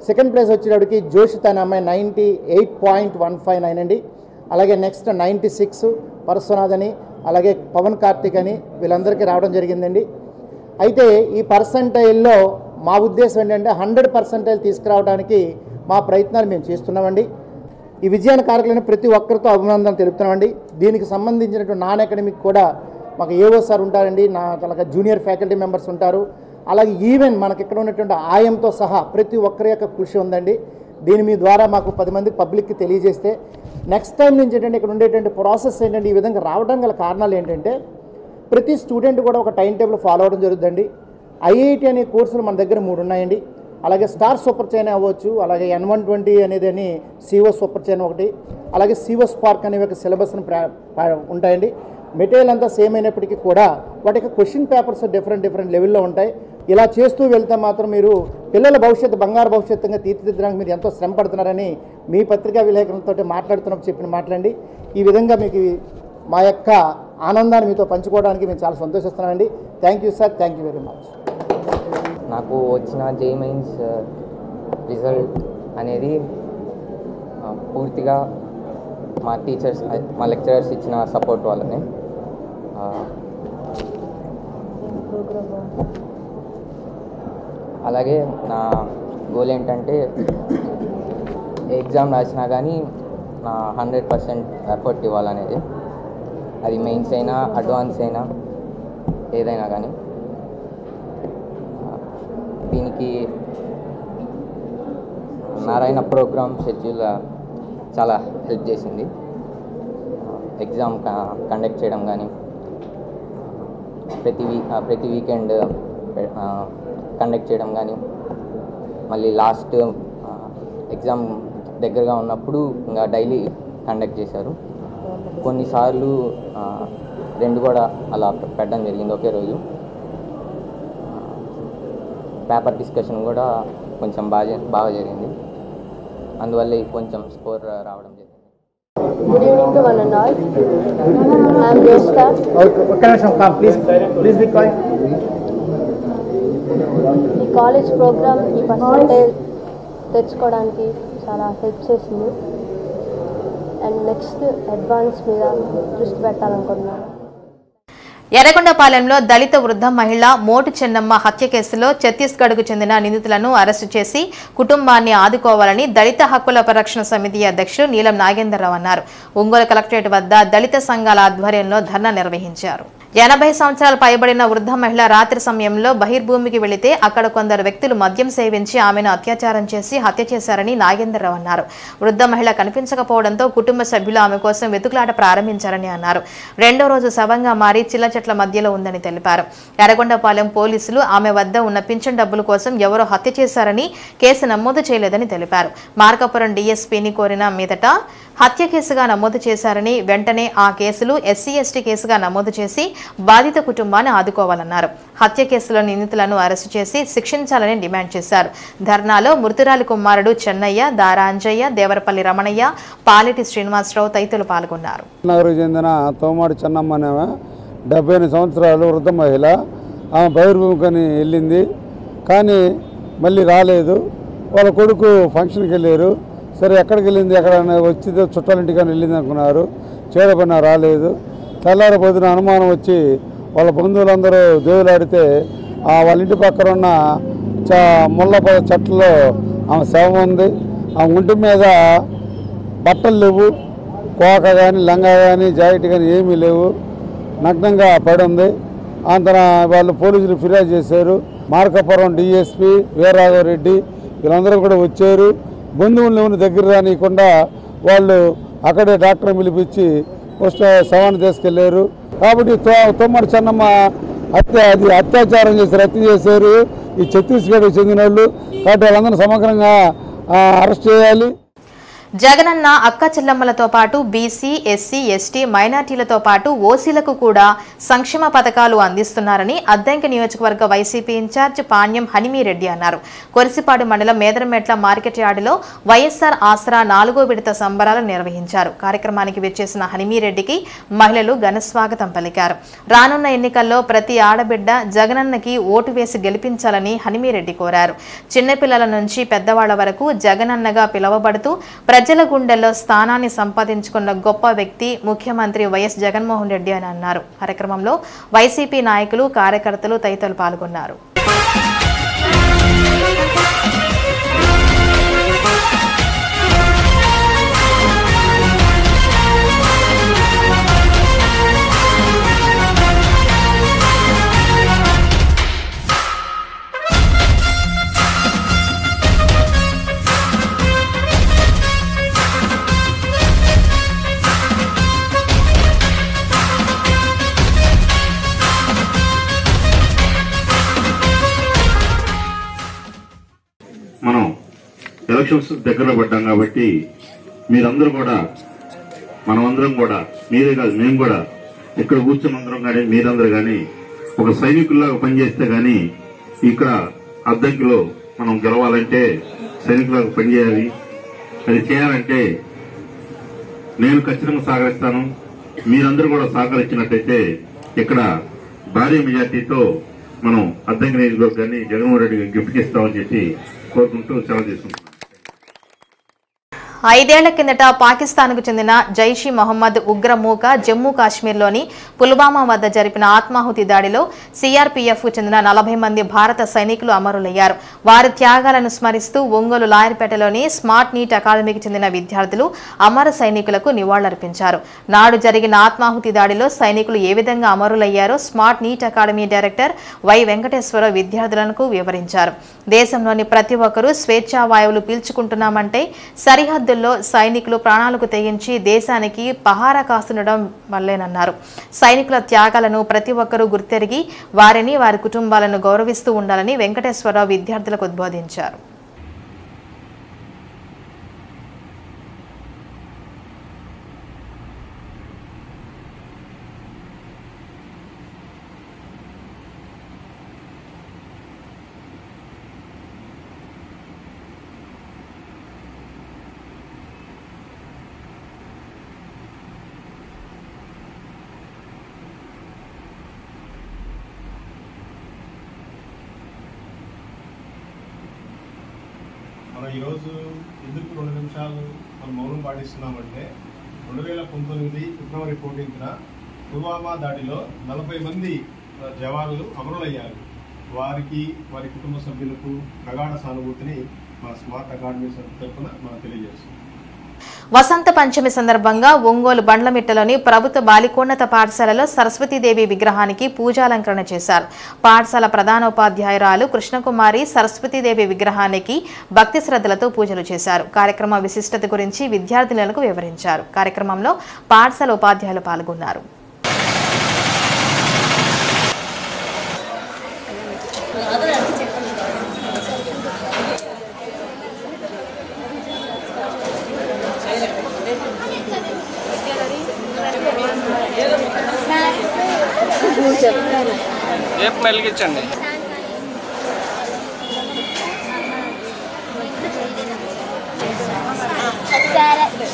సెకండ్ ప్లేస్ వచ్చేటప్పటికి జోషిత్ అనే అమ్మాయి 98.159 అండి. అలాగే నెక్స్ట్ 96 పరశునాథ్ అని, అలాగే పవన్ కార్తిక్ అని వీళ్ళందరికీ రావడం జరిగిందండి. అయితే ఈ పర్సంటైల్లో మా ఉద్దేశం ఏంటంటే 100% తీసుకురావడానికి మా ప్రయత్నాలు మేము చేస్తున్నామండి. ఈ విజయాన్ని కారకులైన ప్రతి ఒక్కరితో అభినందనలు తెలుపుతున్నామండి. దీనికి సంబంధించినటువంటి నాన్ అకాడమిక్ కూడా మాకు ఏవో సార్ ఉంటారండి, అలాగే జూనియర్ ఫ్యాకల్టీ మెంబర్స్ ఉంటారు. అలాగే ఈవెన్ మనకి ఇక్కడ ఉన్నటువంటి ఆయంతో సహా ప్రతి ఒక్కరి యొక్క కృషి ఉందండి. దీని మీ ద్వారా మాకు 10 మంది పబ్లిక్కి తెలియజేస్తే నెక్స్ట్ టైం నుంచి ఏంటంటే ఇక్కడ ఉండేటువంటి ప్రాసెస్ ఏంటంటే ఈ విధంగా రావడం గల కారణాలు ఏంటంటే ప్రతి స్టూడెంట్ కూడా ఒక టైం టేబుల్ ఫాలో అవ్వడం జరుగుతుందండి. ఐఐటి అనే కోర్సులు మన దగ్గర 3 ఉన్నాయండి. అలాగే స్టార్ సూపర్ చైన్ అవ్వచ్చు, అలాగే N120 అనేది అని సిఓ సూపర్ చైన్ ఒకటి, అలాగే సిఓ స్పార్క్ అనే ఒక సిలబస్ని ఉంటాయండి. మెటీరియల్ అంతా సేమ్ అయినప్పటికీ కూడా వాటి యొక్క క్వశ్చన్ పేపర్స్ డిఫరెంట్ లెవెల్లో ఉంటాయి. ఇలా చేస్తూ వెళ్తే మాత్రం మీరు పిల్లల భవిష్యత్తు బంగారు భవిష్యత్తుగా తీర్చిదిద్దడానికి మీరు ఎంతో శ్రమ పడుతున్నారని మీ పత్రికా విలేకరులతో మాట్లాడుతున్నప్పుడు చెప్పిన మాటలండి. ఈ విధంగా మీకు మా యొక్క ఆనందాన్ని మీతో పంచుకోవడానికి మేము చాలా సంతోషిస్తున్నామండి. Thank you sir, thank you very much. నాకు వచ్చిన జేఈఈ మెయిన్స్ రిజల్ట్ అనేది పూర్తిగా మా టీచర్స్, మా లెక్చరర్స్ ఇచ్చిన సపోర్ట్ వల్లనే. అలాగే నా గోల్ ఏంటంటే ఎగ్జామ్ రాసినా కానీ నా 100% ఎఫర్ట్ ఇవ్వాలనేది. అది మెయిన్స్ అయినా అడ్వాన్స్ అయినా ఏదైనా కానీ. దీనికి నారాయణ ప్రోగ్రామ్ షెడ్యూల్ చాలా హెల్ప్ చేసింది. ఎగ్జామ్ కండక్ట్ చేయడం కానీ, ప్రతి వీకెండ్ కండక్ట్ చేయడం కానీ, మళ్ళీ లాస్ట్ ఎగ్జామ్ దగ్గరగా ఉన్నప్పుడు ఇంకా డైలీ కండక్ట్ చేశారు. కొన్నిసార్లు 2 కూడా అలా పెట్టడం జరిగింది ఒకే రోజు. పేపర్ డిస్కషన్ కూడా కొంచెం బాగా జరిగింది. అందువల్ల కొంచెం స్కోర్ రావడం జరిగింది. Good evening to one and all. I am Jyoshita. Please be quiet. ఈ కాలేజ్ ప్రోగ్రామ్ ఈ పర్సంటేజ్ తెచ్చుకోవడానికి చాలా హెల్ప్ చేసింది. అండ్ నెక్స్ట్ అడ్వాన్స్ మీద దృష్టి పెట్టాలనుకుంటున్నాను. ఎర్రగొండపాలెంలో దళిత వృద్ధ మహిళ మోటు చెన్నమ్మ హత్య కేసులో ఛత్తీస్గఢ్కు చెందిన నిందితులను అరెస్టు చేసి కుటుంబాన్ని ఆదుకోవాలని దళిత హక్కుల పరిరక్షణ సమితి అధ్యక్షుడు నీలం నాగేంద్రరావు అన్నారు. ఒంగోలు కలెక్టరేట్ వద్ద దళిత సంఘాల ఆధ్వర్యంలో ధర్నా నిర్వహించారు. 80 సంవత్సరాలు పైబడిన వృద్ధ మహిళ రాత్రి సమయంలో బహిర్భూమికి వెళితే అక్కడ కొందరు వ్యక్తులు మద్యం సేవించి ఆమెను అత్యాచారం చేసి హత్య చేశారని నాగేంద్రరావు అన్నారు. వృద్ధ మహిళ కనిపించకపోవడంతో కుటుంబ సభ్యులు ఆమె కోసం వెతుకులాట ప్రారంభించారని అన్నారు. 2వ రోజు శవంగా మారి చిల్ల చెట్ల మధ్యలో ఉందని తెలిపారు. ఎర్రగొండపాలెం పోలీసులు ఆమె వద్ద ఉన్న పింఛన్ డబ్బుల కోసం ఎవరో హత్య చేశారని కేసు నమోదు చేయలేదని తెలిపారు. మార్కాపురం డీఎస్పీని కోరిన మీదట హత్య కేసుగా నమోదు చేశారని, వెంటనే ఆ కేసులు SC/ST కేసుగా నమోదు చేసి బాధిత కుటుంబాన్ని ఆదుకోవాలన్నారు. హత్య కేసులో నిందితులను అరెస్టు చేసి శిక్షించాలని డిమాండ్ చేశారు. ధర్నాలో మృతురాలి కుమారుడు చెన్నయ్య, దారా అంజయ్య, దేవరపల్లి రమణయ్య, పాలెటి శ్రీనివాసరావు తదితరులు పాల్గొన్నారు. నగరకు చెందిన తోమాడి చెన్నమ్మ అనే 78 సంవత్సరాలు వృద్ధ మహిళ. ఆమె బహిర్భూమికని వెళ్ళింది, కానీ మళ్ళీ రాలేదు. వాళ్ళ కొడుకు ఫంక్షన్కి వెళ్ళారు. సరే ఎక్కడికి వెళ్ళింది, ఎక్కడ వచ్చి చుట్టాలింటికని వెళ్ళింది అనుకున్నారు. చేరపడిన రాలేదు. తెల్లారి పొద్దున అనుమానం వచ్చి వాళ్ళ బంధువులందరూ దేవులాడితే వాళ్ళ ఇంటి పక్కన ఉన్న ముళ్ళ చెట్లలో ఆమె శవం ఉంది. ఆమె ఒంటి మీద బట్టలు లేవు, కోక కానీ లంగా కానీ జాకెట్ కానీ ఏమీ లేవు, నగ్నంగా పడి ఉంది. అంతన వాళ్ళు పోలీసులు ఫిర్యాదు చేశారు. మార్కాపురం డిఎస్పీ వీరరాఘవరెడ్డి వీళ్ళందరూ కూడా వచ్చారు. బంధువులను ఎవరిని దగ్గర రానియకుండా వాళ్ళు అక్కడే డాక్టర్ పిలిపించి శవాన్ని తీసుకెళ్లారు. కాబట్టి తోమాడి చెన్నమ్మ అత్యాచారం చేశారు, హత్య చేశారు. ఈ ఛత్తీస్గఢ్కి చెందిన వాళ్ళు. కాబట్టి వాళ్ళందరూ సమగ్రంగా అరెస్ట్ చేయాలి. జగనన్న అక్క చెల్లమ్మలతో పాటు బీసీ, ఎస్సీ, ఎస్టీ, మైనార్టీలతో పాటు ఓసీలకు కూడా సంక్షేమ పథకాలు అందిస్తున్నారని అద్దంకి నియోజకవర్గ వైసీపీ ఇన్ఛార్జ్ పాణ్యం హనిమిరెడ్డి అన్నారు. కొరిసిపాడు మండలం మేదరమెట్ల మార్కెట్ యార్డులో వైఎస్ఆర్ ఆసరా 4వ విడత సంబరాలు నిర్వహించారు. కార్యక్రమానికి విచ్చేసిన హనిమిరెడ్డికి మహిళలు ఘన స్వాగతం పలికారు. రానున్న ఎన్నికల్లో ప్రతి ఆడబిడ్డ జగనన్నకి ఓటు వేసి గెలిపించాలని హనిమిరెడ్డి కోరారు. చిన్నపిల్లల నుంచి పెద్దవాళ్ల వరకు జగనన్నగా పిలువబడుతూ ప్రజల గుండెల్లో స్థానాన్ని సంపాదించుకున్న గొప్ప వ్యక్తి ముఖ్యమంత్రి వైఎస్ జగన్మోహన్ రెడ్డి అని అన్నారు. కార్యక్రమంలో వైసీపీ నాయకులు, కార్యకర్తలు తదితరులు పాల్గొన్నారు. మనం ఎలక్షన్స్ దగ్గరలో పడ్డాం కాబట్టి మీరందరూ కూడా, మనమందరం కూడా, మీరే కాదు మేము కూడా ఇక్కడ కూర్చున్న అందరం కానీ మీరందరూ కానీ ఒక సైనికుల్లాగా పనిచేస్తే గాని ఇక్కడ అద్దంకిలో మనం గెలవాలంటే సైనికులాగా పనిచేయాలి. అది చేయాలంటే నేను ఖచ్చితంగా సహకరిస్తాను. మీరందరూ కూడా సహకరించినట్టయితే ఇక్కడ భారీ మెజార్టీతో మనం అద్దంకి నియోజకవర్గాన్ని జగన్మోహన్ రెడ్డి గిఫ్ట్ ఇస్తామని చెప్పి కోరుకుంటూ సెలవు తీసుకుంటున్నాం. 5 ఏళ్ల కిందట పాకిస్తాన్కు చెందిన జైషీ మొహమ్మద్ ఉగ్రమూక జమ్మూ కాశ్మీర్లోని పుల్వామా వద్ద జరిపిన ఆత్మాహుతి దాడిలో సీఆర్పీఎఫ్కు చెందిన 40 మంది భారత సైనికులు అమరులయ్యారు. వారి త్యాగాలను స్మరిస్తూ ఒంగోలు లాయర్పేటలోని స్మార్ట్ నీట్ అకాడమీకి చెందిన విద్యార్థులు అమర సైనికులకు నివాళులర్పించారు. నాడు జరిగిన ఆత్మాహుతి దాడిలో సైనికులు ఏ విధంగా అమరులయ్యారో smart NEET academy director Y Venkateswararao విద్యార్థులకు వివరించారు. దేశంలోని ప్రతి ఒక్కరూ స్వేచ్ఛా వాయువులు పీల్చుకుంటున్నామంటే సరిహద్దు సైనికులు ప్రాణాలకు తెగించి దేశానికి పహారా కాస్తుండడం వల్లేనన్నారు. సైనికుల త్యాగాలను ప్రతి ఒక్కరూ గుర్తెరిగి వారిని, వారి కుటుంబాలను గౌరవిస్తూ ఉండాలని వెంకటేశ్వరరావు విద్యార్థులకు ఉద్బోధించారు. ఈరోజు ఎందుకు 2 నిమిషాలు మనం మౌనం పాటిస్తున్నామంటే 2019 ఫిబ్రవరి 14న పుల్వామా దాడిలో 40 మంది జవాన్లు అమరులయ్యారు. వారికి, వారి కుటుంబ సభ్యులకు ప్రగాఢ సానుభూతిని మా స్మార్ట్ అకాడమీ తరఫున మనం తెలియజేస్తున్నాం. వసంత పంచమి సందర్భంగా ఒంగోలు బండ్లమిట్టలోని ప్రభుత్వ బాలికోన్నత పాఠశాలలో సరస్వతీదేవి విగ్రహానికి పూజాలంకరణ చేశారు. పాఠశాల ప్రధానోపాధ్యాయురాలు కృష్ణకుమారి సరస్వతీదేవి విగ్రహానికి భక్తి శ్రద్ధలతో పూజలు చేశారు. కార్యక్రమ విశిష్టత గురించి విద్యార్థినులకు వివరించారు. కార్యక్రమంలో పాఠశాల ఉపాధ్యాయులు పాల్గొన్నారు. రేపు మెలిగించండి.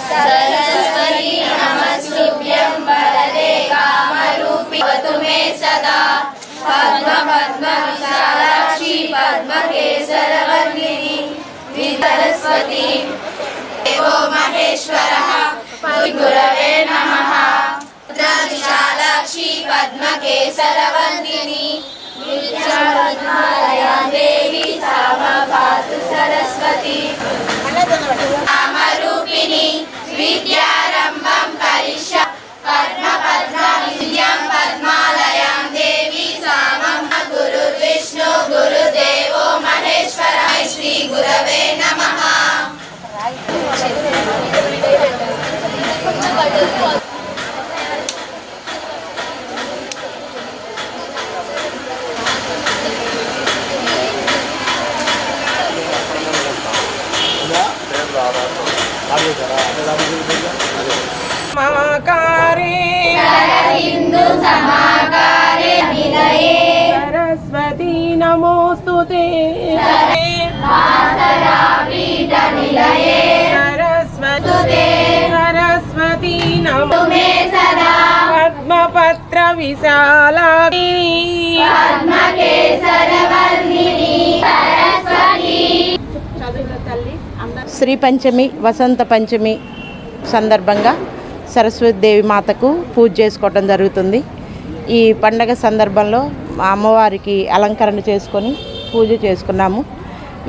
सरस्वती नमस्तुभ्यं वरदे कामरूपि भवतु मे सदा पद्म पद्म विशालाक्षी पद्मकेसरवर्णिनी सरस्वती देवो महेश्वरः गुरवे नमः विशालाक्षी पद्मकेसरवर्णिनी विद्यारत्नालया देवी सामपातु सरस्वती कामरूपिणी विद्यारम्भं करिष्य पद्म पद्म विद्यां पद्मालयां देवी सामं गुरुर्विष्णु गुरुदेवो महेश्वरः श्री गुरवे नमः. आगे समाकारे निलये सरस्वती नमोस्तुते वासरापीठ निलये सरस्वती सरस्वती नमो मे सदा पद्मपत्र विशालाक्षी पद्मकेसरवर्णिनी सरस्वती శ్రీ పంచమి వసంత పంచమి సందర్భంగా సరస్వతీదేవి మాతకు పూజ చేసుకోవడం జరుగుతుంది. ఈ పండగ సందర్భంలో అమ్మవారికి అలంకరణ చేసుకొని పూజ చేసుకున్నాము.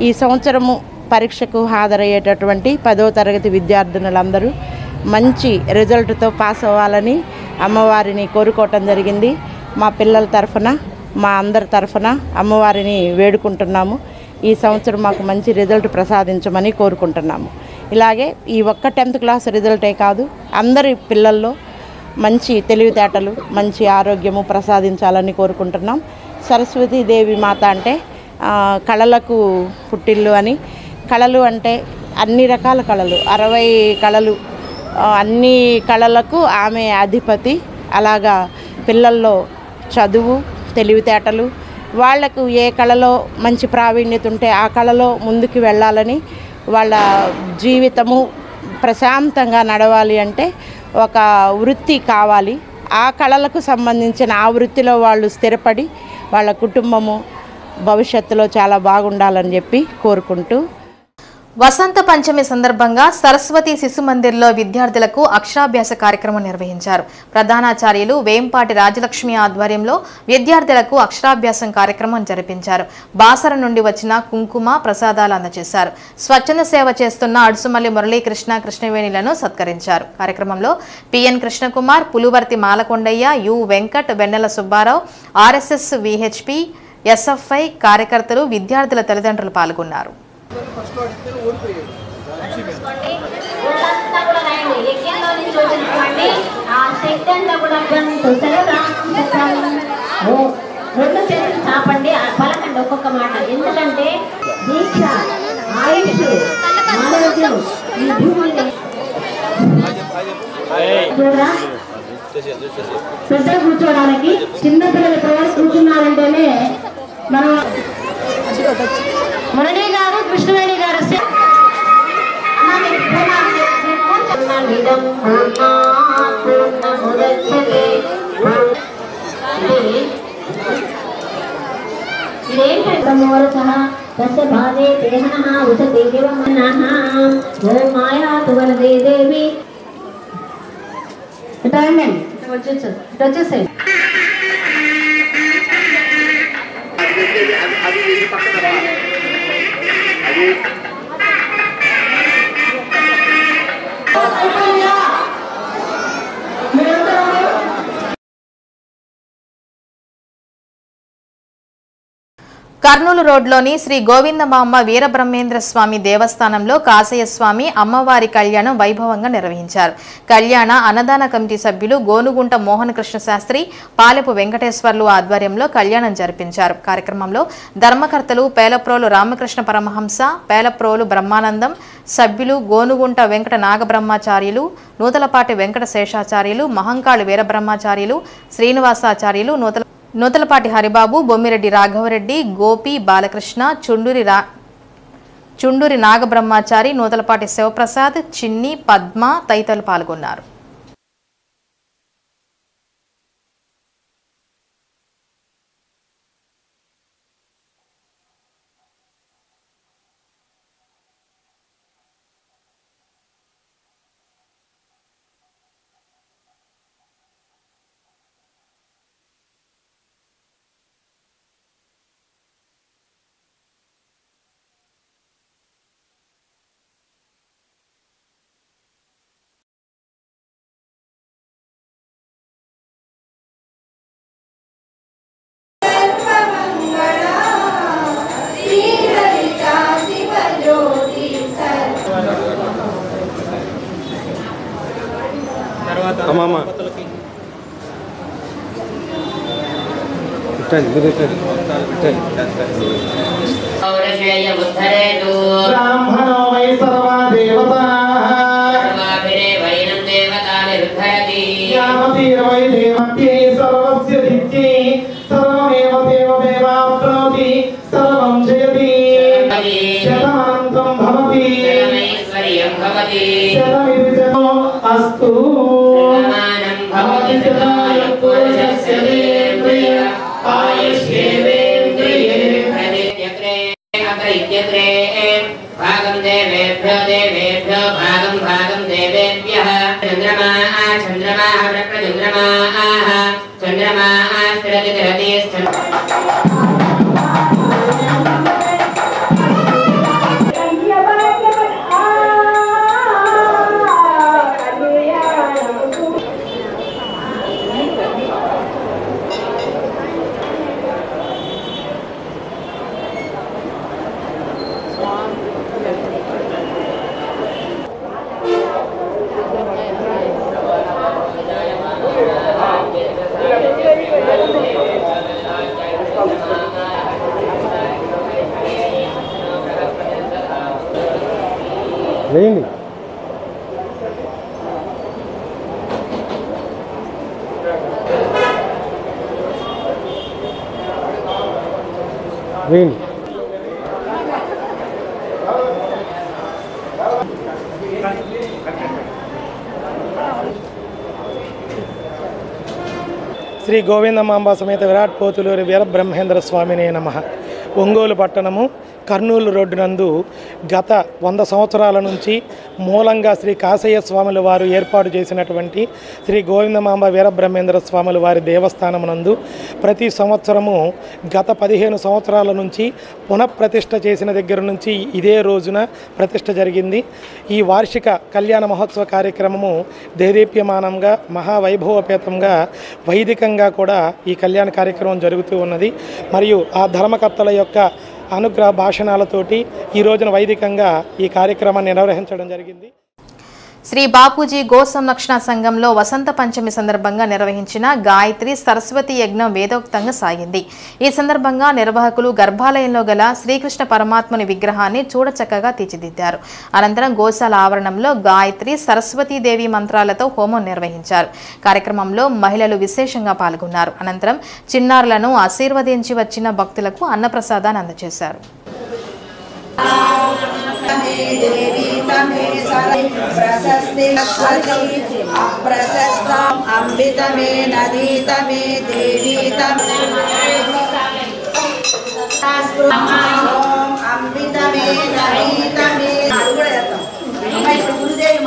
ఈ సంవత్సరము పరీక్షకు హాజరయ్యేటటువంటి 10వ తరగతి విద్యార్థినులందరూ మంచి రిజల్ట్తో పాస్ అవ్వాలని అమ్మవారిని కోరుకోవటం జరిగింది. మా పిల్లల తరఫున మా అందరి తరఫున అమ్మవారిని వేడుకుంటున్నాము. ఈ సంవత్సరం మాకు మంచి రిజల్ట్ ప్రసాదించమని కోరుకుంటున్నాము. ఇలాగే ఈ ఒక్క 10th క్లాస్ రిజల్టే కాదు, అందరి పిల్లల్లో మంచి తెలివితేటలు మంచి ఆరోగ్యము ప్రసాదించాలని కోరుకుంటున్నాం. సరస్వతీదేవి మాత అంటే కళలకు పుట్టిల్లు అని. కళలు అంటే అన్ని రకాల కళలు, 60 కళలు, అన్ని కళలకు ఆమె అధిపతి. అలాగా పిల్లల్లో చదువు తెలివితేటలు వాళ్లకు ఏ కళలో మంచి ప్రావీణ్యత ఉంటే ఆ కళలో ముందుకు వెళ్ళాలని, వాళ్ళ జీవితము ప్రశాంతంగా నడవాలి అంటే ఒక వృత్తి కావాలి. ఆ కళలకు సంబంధించిన ఆ వృత్తిలో వాళ్ళు స్థిరపడి వాళ్ళ కుటుంబము భవిష్యత్తులో చాలా బాగుండాలని చెప్పి కోరుకుంటూ వసంత పంచమి సందర్భంగా సరస్వతి శిశు మందిర్లో విద్యార్థులకు అక్షరాభ్యాస కార్యక్రమం నిర్వహించారు. ప్రధానాచార్యులు వేంపాటి రాజలక్ష్మి ఆధ్వర్యంలో విద్యార్థులకు అక్షరాభ్యాసం కార్యక్రమం జరిపించారు. బాసర నుండి వచ్చిన కుంకుమ ప్రసాదాలు అందజేశారు. స్వచ్ఛంద సేవ చేస్తున్న అడుసుమల్లి మురళీకృష్ణ కృష్ణవేణిలను సత్కరించారు. కార్యక్రమంలో PN Krishnakumar, Pulivarthi Malakondaiah, U Venkat, Vennela Subbarao, RSS, VHP, SFI కార్యకర్తలు, విద్యార్థుల తల్లిదండ్రులు పాల్గొన్నారు. రెండు చేతులు చాపండి, పలకండి ఒక్కొక్క మాట. ఎందుకంటే దీక్ష, ఆయుష్, ఆరోగ్యం ఈ భూమిని పెద్ద కూర్చోడానికి చిన్నపిల్లలు ప్రవేశ కూర్చున్నారంటేనే మనం మురళి గారు కృష్ణవేణి గారు వచ్చేసాయి. కర్నూలు రోడ్లోని శ్రీ గోవిందమాంబ వీరబ్రహ్మేంద్ర స్వామి దేవస్థానంలో కాసయ్య స్వామి అమ్మవారి కళ్యాణం వైభవంగా నిర్వహించారు. కళ్యాణ అన్నదాన కమిటీ సభ్యులు గోనుగుంట మోహన కృష్ణ శాస్త్రి, పాలెపు వెంకటేశ్వర్లు ఆధ్వర్యంలో కళ్యాణం జరిపించారు. కార్యక్రమంలో ధర్మకర్తలు పేలప్రోలు రామకృష్ణ పరమహంస, పేలప్రోలు బ్రహ్మానందం, సభ్యులు గోనుగుంట వెంకట నాగబ్రహ్మాచార్యులు, నూతలపాటి వెంకట శేషాచార్యులు, మహంకాళి వీరబ్రహ్మాచార్యులు, శ్రీనివాసాచార్యులు, నూతలపాటి హరిబాబు, బొమ్మిరెడ్డి రాఘవరెడ్డి, గోపి బాలకృష్ణ, చుండూరి నాగబ్రహ్మాచారి, నూతలపాటి శివప్రసాద్, చిన్ని, పద్మ తదితరులు పాల్గొన్నారు. ब्राह्मणो वै सर्वा देवताः यावतीर्वै देवत्यै వేయండి. వేయండి. శ్రీ గోవిందమాంబ సమేత విరాట్ పోతులూరి వీరబ్రహ్మేంద్ర స్వామినే నమః. ఒంగోలు పట్టణము కర్నూలు రోడ్డు నందు గత 100 సంవత్సరాల నుంచి మూలంగా శ్రీ కాశయ్య స్వాముల వారు ఏర్పాటు చేసినటువంటి శ్రీ గోవిందమాంబ వీరబ్రహ్మేంద్ర స్వాముల వారి దేవస్థానం నందు ప్రతి సంవత్సరము గత 15 సంవత్సరాల నుంచి పునఃప్రతిష్ఠ చేసిన దగ్గర నుంచి ఇదే రోజున ప్రతిష్ఠ జరిగింది. ఈ వార్షిక కళ్యాణ మహోత్సవ కార్యక్రమము దేదీప్యమానంగా మహావైభవపేతంగా వైదికంగా కూడా ఈ కళ్యాణ కార్యక్రమం జరుగుతూ ఉన్నది. మరియు ఆ ధర్మకర్తల యొక్క అనుగ్రహ భాషణాలతోటి ఈ రోజున వైదికంగా ఈ కార్యక్రమాన్ని నిర్వహించడం జరిగింది. శ్రీ బాపూజీ గో సంరక్షణ సంఘంలో వసంత పంచమి సందర్భంగా నిర్వహించిన గాయత్రి సరస్వతి యజ్ఞం వేదోక్తంగా సాగింది. ఈ సందర్భంగా నిర్వాహకులు గర్భాలయంలో గల శ్రీకృష్ణ పరమాత్ముని విగ్రహాన్ని చూడచక్కగా తీర్చిదిద్దారు. అనంతరం గోశాల ఆవరణంలో గాయత్రి సరస్వతీదేవి మంత్రాలతో హోమం నిర్వహించారు. కార్యక్రమంలో మహిళలు విశేషంగా పాల్గొన్నారు. అనంతరం చిన్నారులను ఆశీర్వదించి వచ్చిన భక్తులకు అన్నప్రసాదాన్ని అందజేశారు. प्रशस्ति अप्रशस्तं अमृत में नदी तमे देवी तमे अमृत में नदी तमे गुरुदेव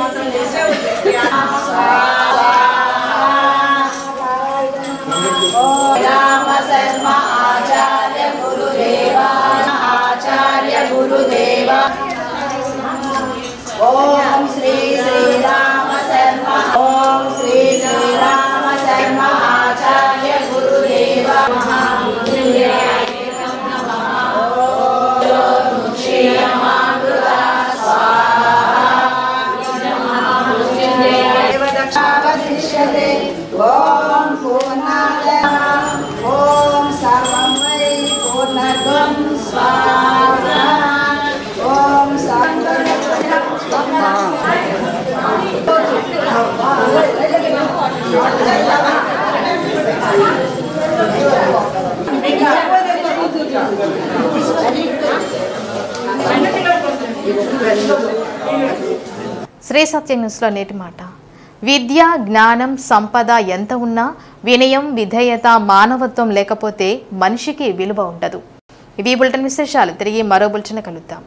राम शर्मा आचार्य गुरुदेवा ओम श्री राम शर्मा ओम श्री राम शर्मा आचार्य गुरुदेवा देवदक्षावशिष्यते ओम पूर्णाय ओम सर्वमय पूर्णत्वं स्वाहा ओम శ్రీ సత్య న్యూస్లో నేటి మాట. విద్య, జ్ఞానం, సంపద ఎంత ఉన్నా వినయం, విధేయత, మానవత్వం లేకపోతే మనిషికి విలువ ఉండదు. ఇవి బులెటిన్ విశేషాలు. తిరిగి మరో బులెటిన్ కలుద్దాం.